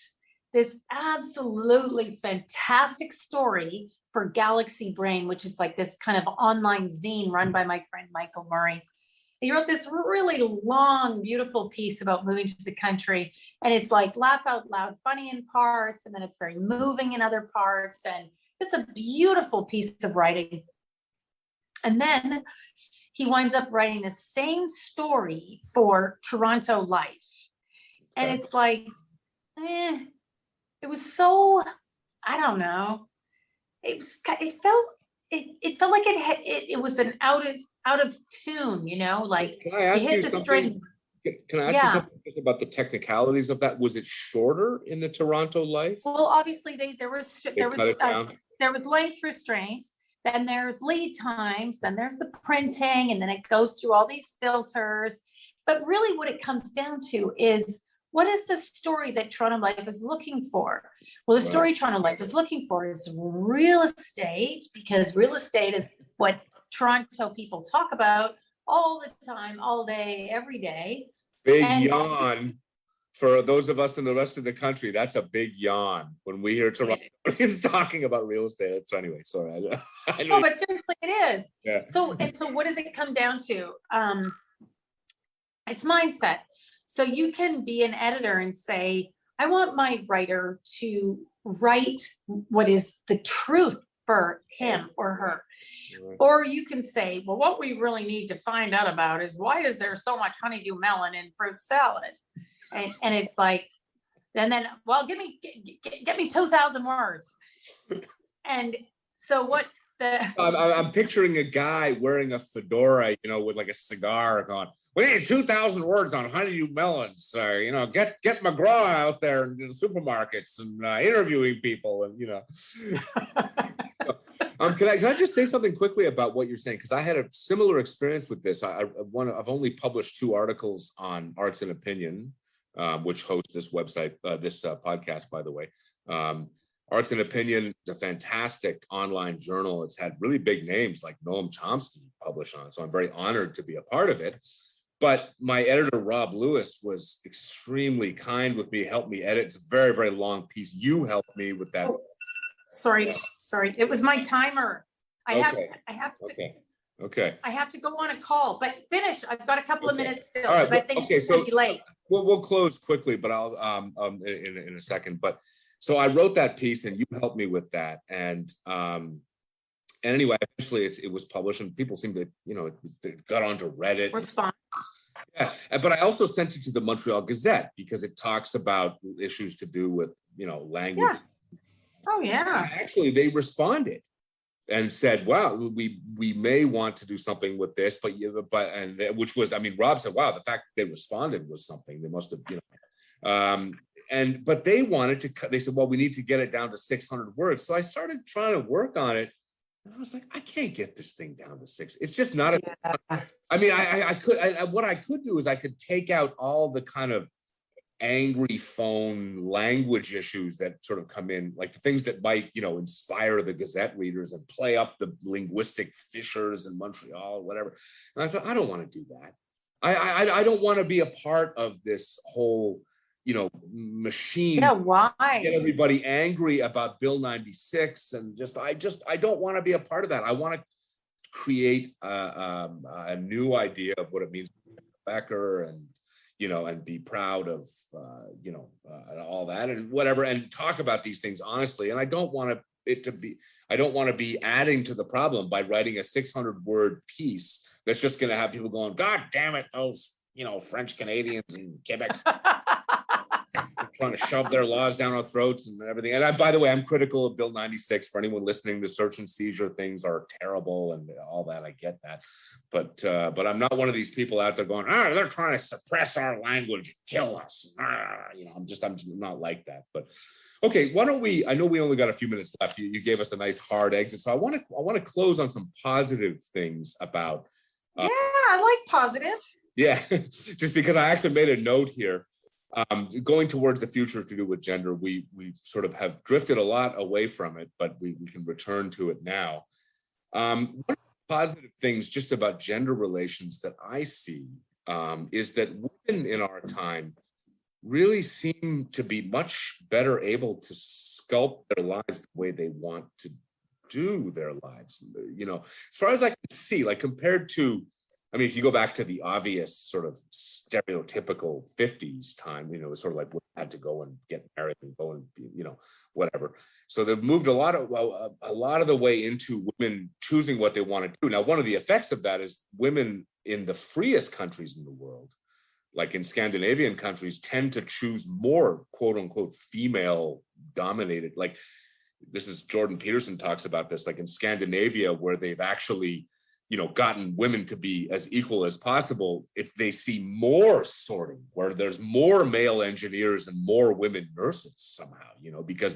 this absolutely fantastic story for Galaxy Brain, which is like this kind of online zine run by my friend Michael Murray. He wrote this really long, beautiful piece about moving to the country. And it's like laugh out loud, funny in parts, and then it's very moving in other parts. And it's a beautiful piece of writing. And then he winds up writing the same story for Toronto Life. And it's like, it was so, I don't know. It felt like it was an out of tune, like can I ask you hit you the string. Can I ask you something just about the technicalities of that? Was it shorter in the Toronto Life? Well, obviously there was length restraints, then there's lead times, then there's the printing, and then it goes through all these filters. But really what it comes down to is, what is the story that Toronto Life is looking for? Well, the story Toronto Life is looking for is real estate, because real estate is what Toronto people talk about all the time, all day, every day. Big yawn for those of us in the rest of the country. That's a big yawn when we hear Torontoans talking about real estate. So anyway, sorry. No, but seriously, it is. Yeah. So what does it come down to? It's mindset. So you can be an editor and say, I want my writer to write what is the truth for him or her. Right. Or you can say, well, what we really need to find out about is, why is there so much honeydew melon in fruit salad? And it's like, and then, well, get me 2,000 words. And so what I'm picturing a guy wearing a fedora, with like a cigar going, we need 2,000 words on honeydew melons. Get McGraw out there in the supermarkets and interviewing people. And, can I just say something quickly about what you're saying? Because I had a similar experience with this. I've only published 2 articles on Arts and Opinion, which hosts this website, this podcast, by the way. Arts and Opinion is a fantastic online journal. It's had really big names like Noam Chomsky published on it. So I'm very honored to be a part of it. But my editor, Rob Lewis, was extremely kind with me, helped me edit. It's a very, very long piece. You helped me with that. Oh, sorry. It was my timer. I have to. Okay. I have to go on a call, but finish. I've got a couple of minutes still because I think it's going to be late. We'll close quickly, but I'll in a second. But so I wrote that piece, and you helped me with that, and anyway, eventually it was published, and people seemed to, it got onto Reddit. Respond. Yeah, but I also sent it to the Montreal Gazette because it talks about issues to do with, language. Yeah. Oh yeah. Actually, they responded and said, "Wow, we may want to do something with this," but which was, Rob said, "Wow, the fact that they responded was something. They must have, but they wanted to cut. They said, "Well, we need to get it down to 600 words." So I started trying to work on it, and I was like, "I can't get this thing down to 6. It's just not." What I could do is I could take out all the kind of angry phone language issues that sort of come in, like the things that might, inspire the Gazette readers and play up the linguistic fissures in Montreal, whatever. And I thought, I don't want to do that. I don't want to be a part of this whole, machine. Yeah, why? Get everybody angry about Bill 96, and I don't want to be a part of that. I want to create a new idea of what it means to be a Quebecer, and be proud of, all that and whatever, and talk about these things honestly. And I don't want to be adding to the problem by writing a 600-word piece that's just going to have people going, God damn it, those, French Canadians and Quebec trying to shove their laws down our throats and everything. And by the way, I'm critical of Bill 96. For anyone listening, the search and seizure things are terrible and all that. I get that. But I'm not one of these people out there going, they're trying to suppress our language and kill us. I'm just not like that. But okay, why don't I know we only got a few minutes left. You gave us a nice hard exit. So I want to close on some positive things about. I like positive. Yeah, just because I actually made a note here. Going towards the future to do with gender, we sort of have drifted a lot away from it, but we can return to it now. One of the positive things just about gender relations that I see is that women in our time really seem to be much better able to sculpt their lives the way they want to do their lives. As far as I can see, like compared to, if you go back to the obvious sort of stereotypical 50s time, it was sort of like we had to go and get married and go and, whatever. So they've moved a lot of the way into women choosing what they want to do. Now, one of the effects of that is women in the freest countries in the world, like in Scandinavian countries, tend to choose more quote unquote female dominated. Like this is Jordan Peterson talks about this, like in Scandinavia, where they've actually gotten women to be as equal as possible. If they see more sorting, where there's more male engineers and more women nurses somehow, because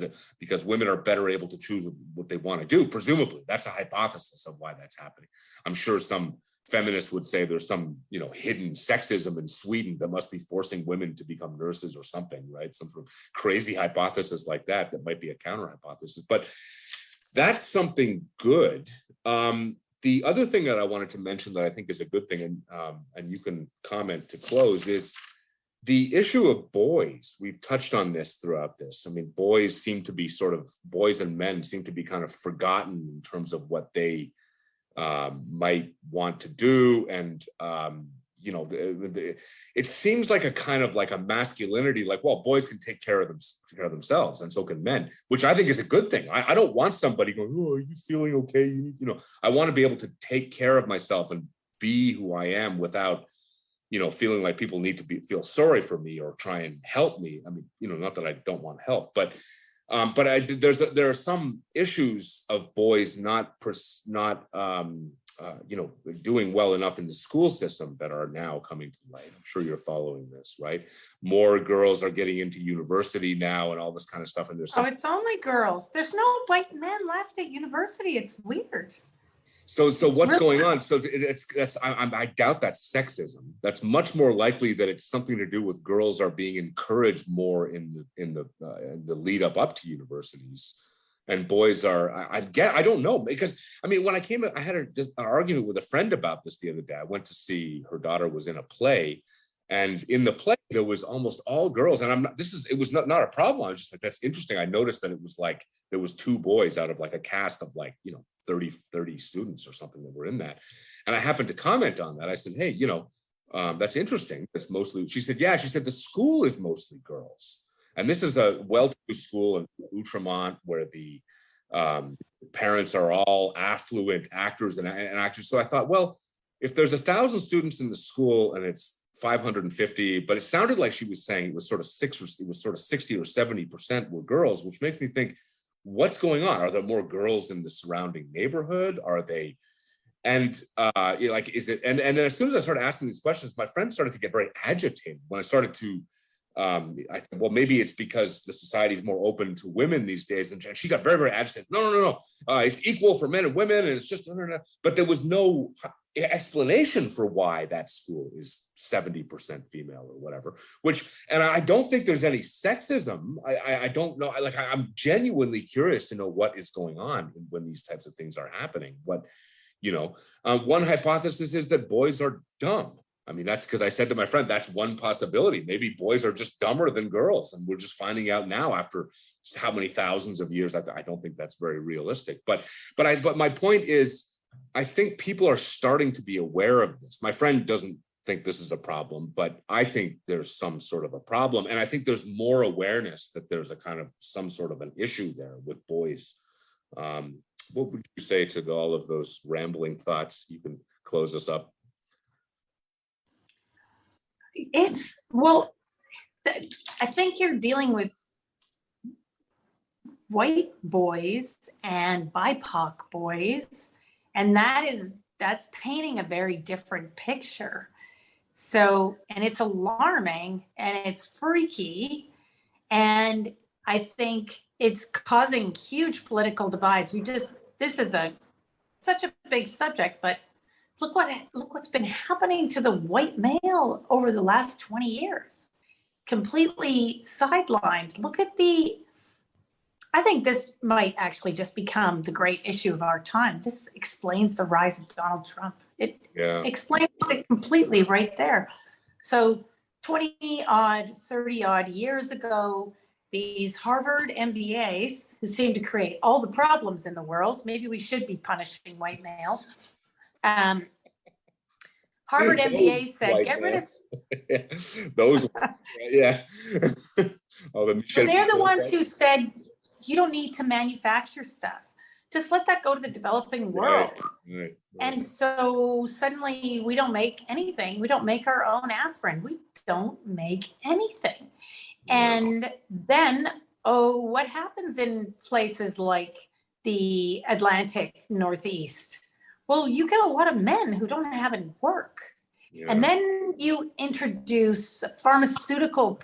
women are better able to choose what they want to do. Presumably, that's a hypothesis of why that's happening. I'm sure some feminists would say there's some, hidden sexism in Sweden that must be forcing women to become nurses or something, right? Some sort of crazy hypothesis like that might be a counter hypothesis, but that's something good. The other thing that I wanted to mention that I think is a good thing, and you can comment to close, is the issue of boys. We've touched on this throughout this. Boys and men seem to be kind of forgotten in terms of what they might want to do. And, it seems like a kind of like a masculinity, like, well, boys can take care of themselves and so can men, which I think is a good thing. I don't want somebody going, oh, are you feeling okay? I want to be able to take care of myself and be who I am without, feeling like people need to feel sorry for me or try and help me. Not that I don't want help, but But there are some issues of boys not doing well enough in the school system that are now coming to light. I'm sure you're following this, right? More girls are getting into university now and all this kind of stuff. And it's only girls. There's no white men left at university. It's weird. So what's going on? So I doubt that's sexism. That's much more likely that it's something to do with girls are being encouraged more in the lead up to universities, and boys are. I don't know, because I mean, when I came, I had an argument with a friend about this the other day. I went to see, her daughter was in a play, and in the play there was almost all girls. And it was not a problem. I was just like, that's interesting. I noticed that it was like there was 2 boys out of like a cast of 30 students or something that were in that. And I happened to comment on that. I said, hey, that's interesting. It's mostly, she said, the school is mostly girls. And this is a well-to-do school in Outremont where the parents are all affluent actors and actors. So I thought, well, if there's 1,000 students in the school and it's 550, but it sounded like she was saying it was sort of 60 or 70% were girls, which makes me think, what's going on? Are there more girls in the surrounding neighborhood? Are they? And is it? And then as soon as I started asking these questions, my friend started to get very agitated when I started to. I thought, well, maybe it's because the society is more open to women these days, and she got very, very agitated. No. It's equal for men and women, and it's just no. But there was no explanation for why that school is 70% female or whatever. And I don't think there's any sexism. I don't know. I'm genuinely curious to know what is going on when these types of things are happening. One hypothesis is that boys are dumb. I mean, that's because I said to my friend, that's one possibility. Maybe boys are just dumber than girls. And we're just finding out now after how many thousands of years. I don't think that's very realistic. But my point is, I think people are starting to be aware of this. My friend doesn't think this is a problem, but I think there's some sort of a problem. And I think there's more awareness that there's a kind of some sort of an issue there with boys. What would you say to all of those rambling thoughts? You can close us up. I think you're dealing with white boys and BIPOC boys, and that's painting a very different picture. So, and it's alarming and it's freaky, and I think it's causing huge political divides. This is such a big subject, but look what's been happening to the white male over the last 20 years. Completely sidelined. I think this might actually just become the great issue of our time. This explains the rise of Donald Trump. It explains it completely right there. So 30 odd years ago, these Harvard MBAs who seem to create all the problems in the world, maybe we should be punishing white males. Harvard MBA said, get rid of those. Yeah. They're the ones who said, you don't need to manufacture stuff. Just let that go to the developing world. Right. And so suddenly we don't make anything. We don't make our own aspirin. We don't make anything. And then, what happens in places like the Atlantic Northeast? Well, you get a lot of men who don't have any work. Yeah. And then you introduce a pharmaceutical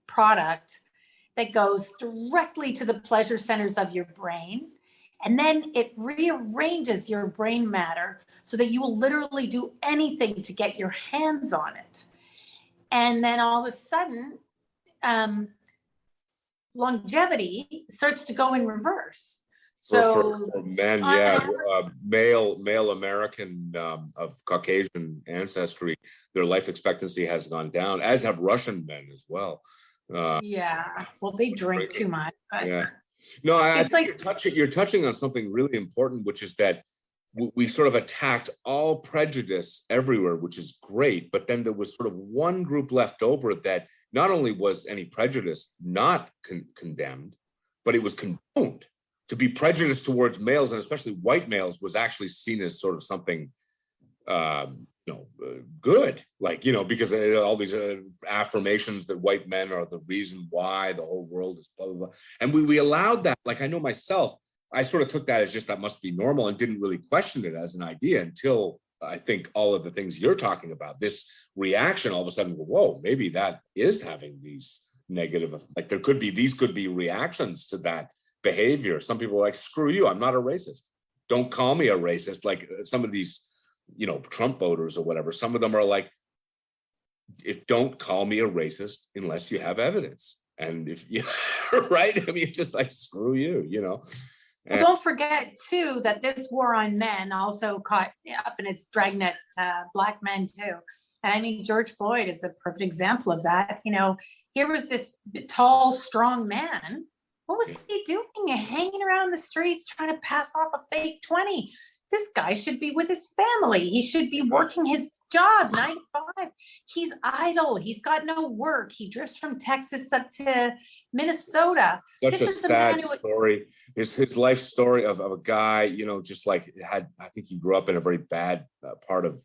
product that goes directly to the pleasure centers of your brain. And then it rearranges your brain matter so that you will literally do anything to get your hands on it. And then all of a sudden, longevity starts to go in reverse. So for men, male American of Caucasian ancestry, their life expectancy has gone down, as have Russian men as well. Well, they drink too much. Yeah. No, I think you're touching on something really important, which is that we sort of attacked all prejudice everywhere, which is great. But then there was sort of one group left over that not only was any prejudice not condemned, but it was condoned. To be prejudiced towards males, and especially white males, was actually seen as sort of something good, like, because all these affirmations that white men are the reason why the whole world is blah, blah, blah. And we allowed that. Like, I know myself, I sort of took that as just that must be normal and didn't really question it as an idea until I think all of the things you're talking about, this reaction all of a sudden, whoa, maybe that is having these negative, like these could be reactions to that behavior. Some people are like, screw you, I'm not a racist. Don't call me a racist. Like some of these, Trump voters or whatever, some of them are like, don't call me a racist unless you have evidence. And if you, right? I mean, it's just like, screw you, And don't forget too, that this war on men also caught up in its dragnet Black men too. And I mean, George Floyd is a perfect example of that. Here was this tall, strong man. What was he doing? Hanging around the streets trying to pass off a fake 20. This guy should be with his family. He should be working his job 9 to 5. He's idle. He's got no work. He drifts from Texas up to Minnesota. Such a sad story. His life story of a guy, just like I think he grew up in a very bad part of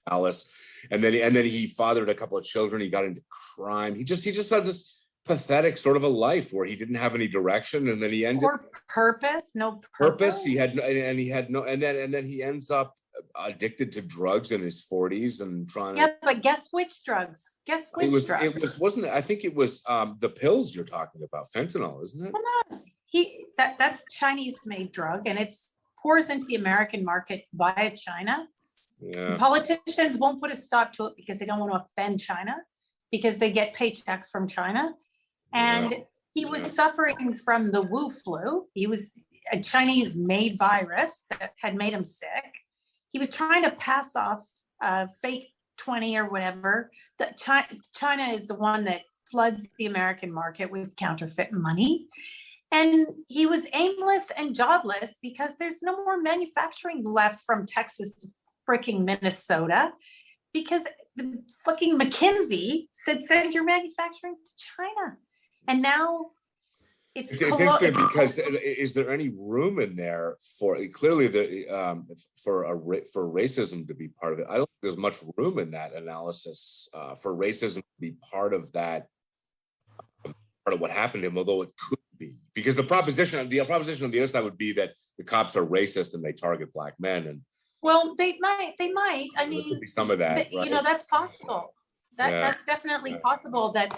Dallas. And then he fathered a couple of children. He got into crime. He just had this pathetic sort of a life where he didn't have any direction, and then he ended no purpose. He had no, and then he ends up addicted to drugs in his 40s and trying to. Yeah, but guess which drugs? Drugs? I think it was the pills you're talking about, fentanyl, isn't it? Well, no, that's Chinese made drug, and it's pours into the American market via China. Yeah. Politicians won't put a stop to it because they don't want to offend China, because they get paychecks from China. And he was suffering from the Wu flu. He was a Chinese made virus that had made him sick. He was trying to pass off a fake 20 or whatever. China is the one that floods the American market with counterfeit money. And he was aimless and jobless because there's no more manufacturing left from Texas to freaking Minnesota, because the fucking McKinsey said, send your manufacturing to China. And now it's interesting because is there any room in there for clearly for racism to be part of it? I don't think there's much room in that analysis for racism to be part of that, part of what happened to him, although it could be, because the proposition on the other side would be that the cops are racist and they target Black men. And well, they might. I mean, could be some of that, right? That's possible. That's definitely possible, that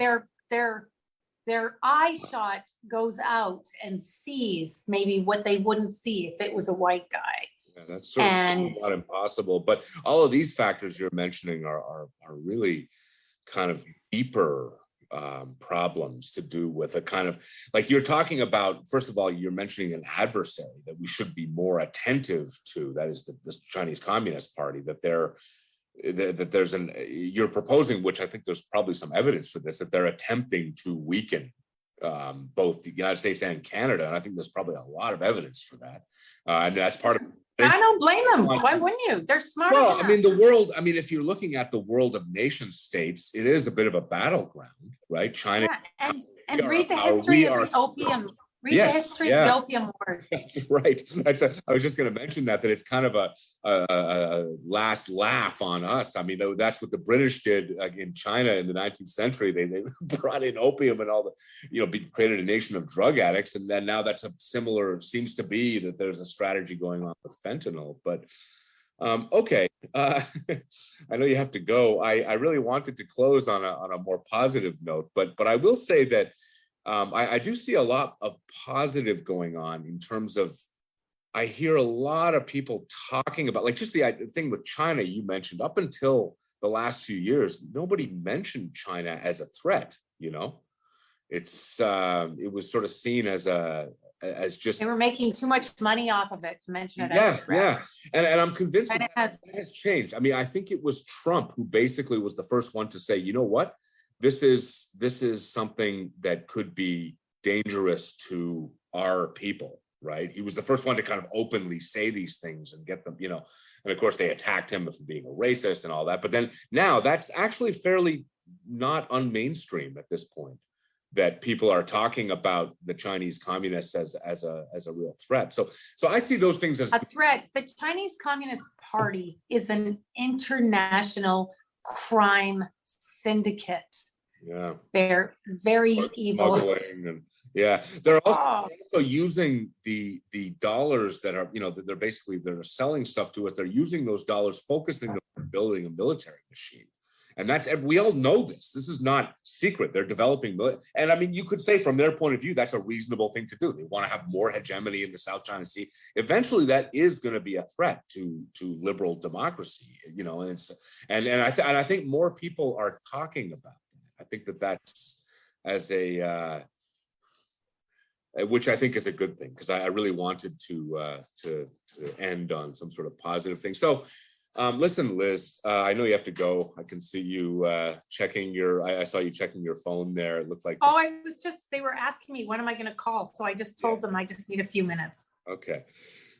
their eye shot goes out and sees maybe what they wouldn't see if it was a white guy. Yeah, that's certainly not impossible. But all of these factors you're mentioning are really kind of deeper problems to do with a kind of, like you're talking about. First of all, you're mentioning an adversary that we should be more attentive to. That is the Chinese Communist Party. You're proposing, which I think there's probably some evidence for this, that they're attempting to weaken both the United States and Canada. And I think there's probably a lot of evidence for that. And that's part of. I don't blame them. Why wouldn't you? They're smart. Well, enough. I mean, the world, if you're looking at the world of nation states, it is a bit of a battleground, right? China. Yeah, and read the history of the opium. Read the history of the opium wars. Right. I was just going to mention that it's kind of a last laugh on us. I mean, that's what the British did in China in the 19th century. They brought in opium and all the, created a nation of drug addicts. And then now that's seems to be that there's a strategy going on with fentanyl. But okay. I know you have to go. I really wanted to close on a more positive note, but I will say that I do see a lot of positive going on in terms of, I hear a lot of people talking about, like, just the thing with China you mentioned. Up until the last few years, nobody mentioned China as a threat. It was sort of seen as just, they were making too much money off of it to mention it as a threat. And I'm convinced that has changed. I think it was Trump who basically was the first one to say, you know what? This is something that could be dangerous to our people, right? He was the first one to kind of openly say these things and get them, and of course they attacked him for being a racist and all that. But then now that's actually fairly not unmainstream at this point. that people are talking about the Chinese communists as a real threat. So I see those things as a threat. The Chinese Communist Party is an international crime syndicate. Yeah, they're very evil. And, yeah, they're also using the dollars that are, they're selling stuff to us. They're using those dollars, focusing them on building a military machine. And we all know this. This is not secret. They're developing. And I mean, you could say from their point of view, that's a reasonable thing to do. They want to have more hegemony in the South China Sea. Eventually, that is going to be a threat to liberal democracy, and I think more people are talking about that. I think that's which I think is a good thing, because I really wanted to end on some sort of positive thing. So, listen, Liz, I know you have to go. I can see you checking I saw you checking your phone there. It looked like. Oh, they were asking me, when am I going to call? So I just told them I just need a few minutes. Okay.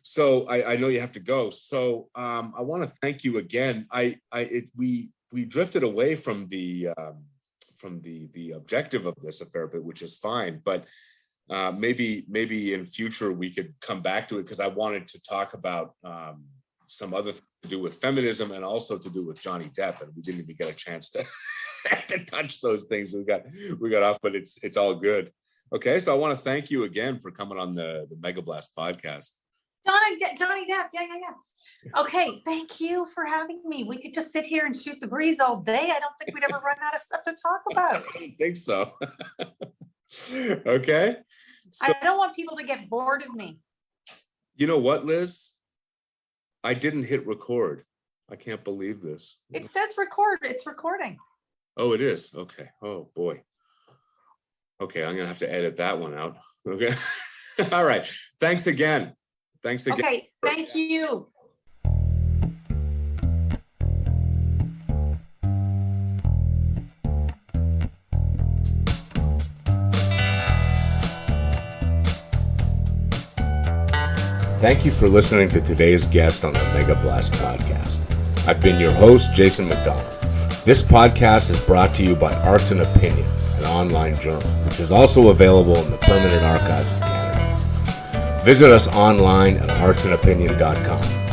So I know you have to go. So I want to thank you again. We drifted away from the objective of this a fair bit, which is fine. But maybe in future we could come back to it, because I wanted to talk about some other things to do with feminism and also to do with Johnny Depp, and we didn't even get a chance to touch those things. We got off, but it's all good. Okay, so I want to thank you again for coming on the Mega Blast podcast. Johnny Depp, yeah. Okay, thank you for having me. We could just sit here and shoot the breeze all day. I don't think we'd ever run out of stuff to talk about. I don't think so. Okay. So, I don't want people to get bored of me. You know what, Liz? I didn't hit record. I can't believe this. It says record. It's recording. Oh, it is? Okay. Oh, boy. Okay, I'm going to have to edit that one out. Okay. All right. Thanks again. Okay, thank you. Thank you for listening to today's guest on the Mega Blast podcast. I've been your host, Jason McDonald. This podcast is brought to you by Arts and Opinion, an online journal, which is also available in the Permanent Archives of Canada. Visit us online at artsandopinion.com.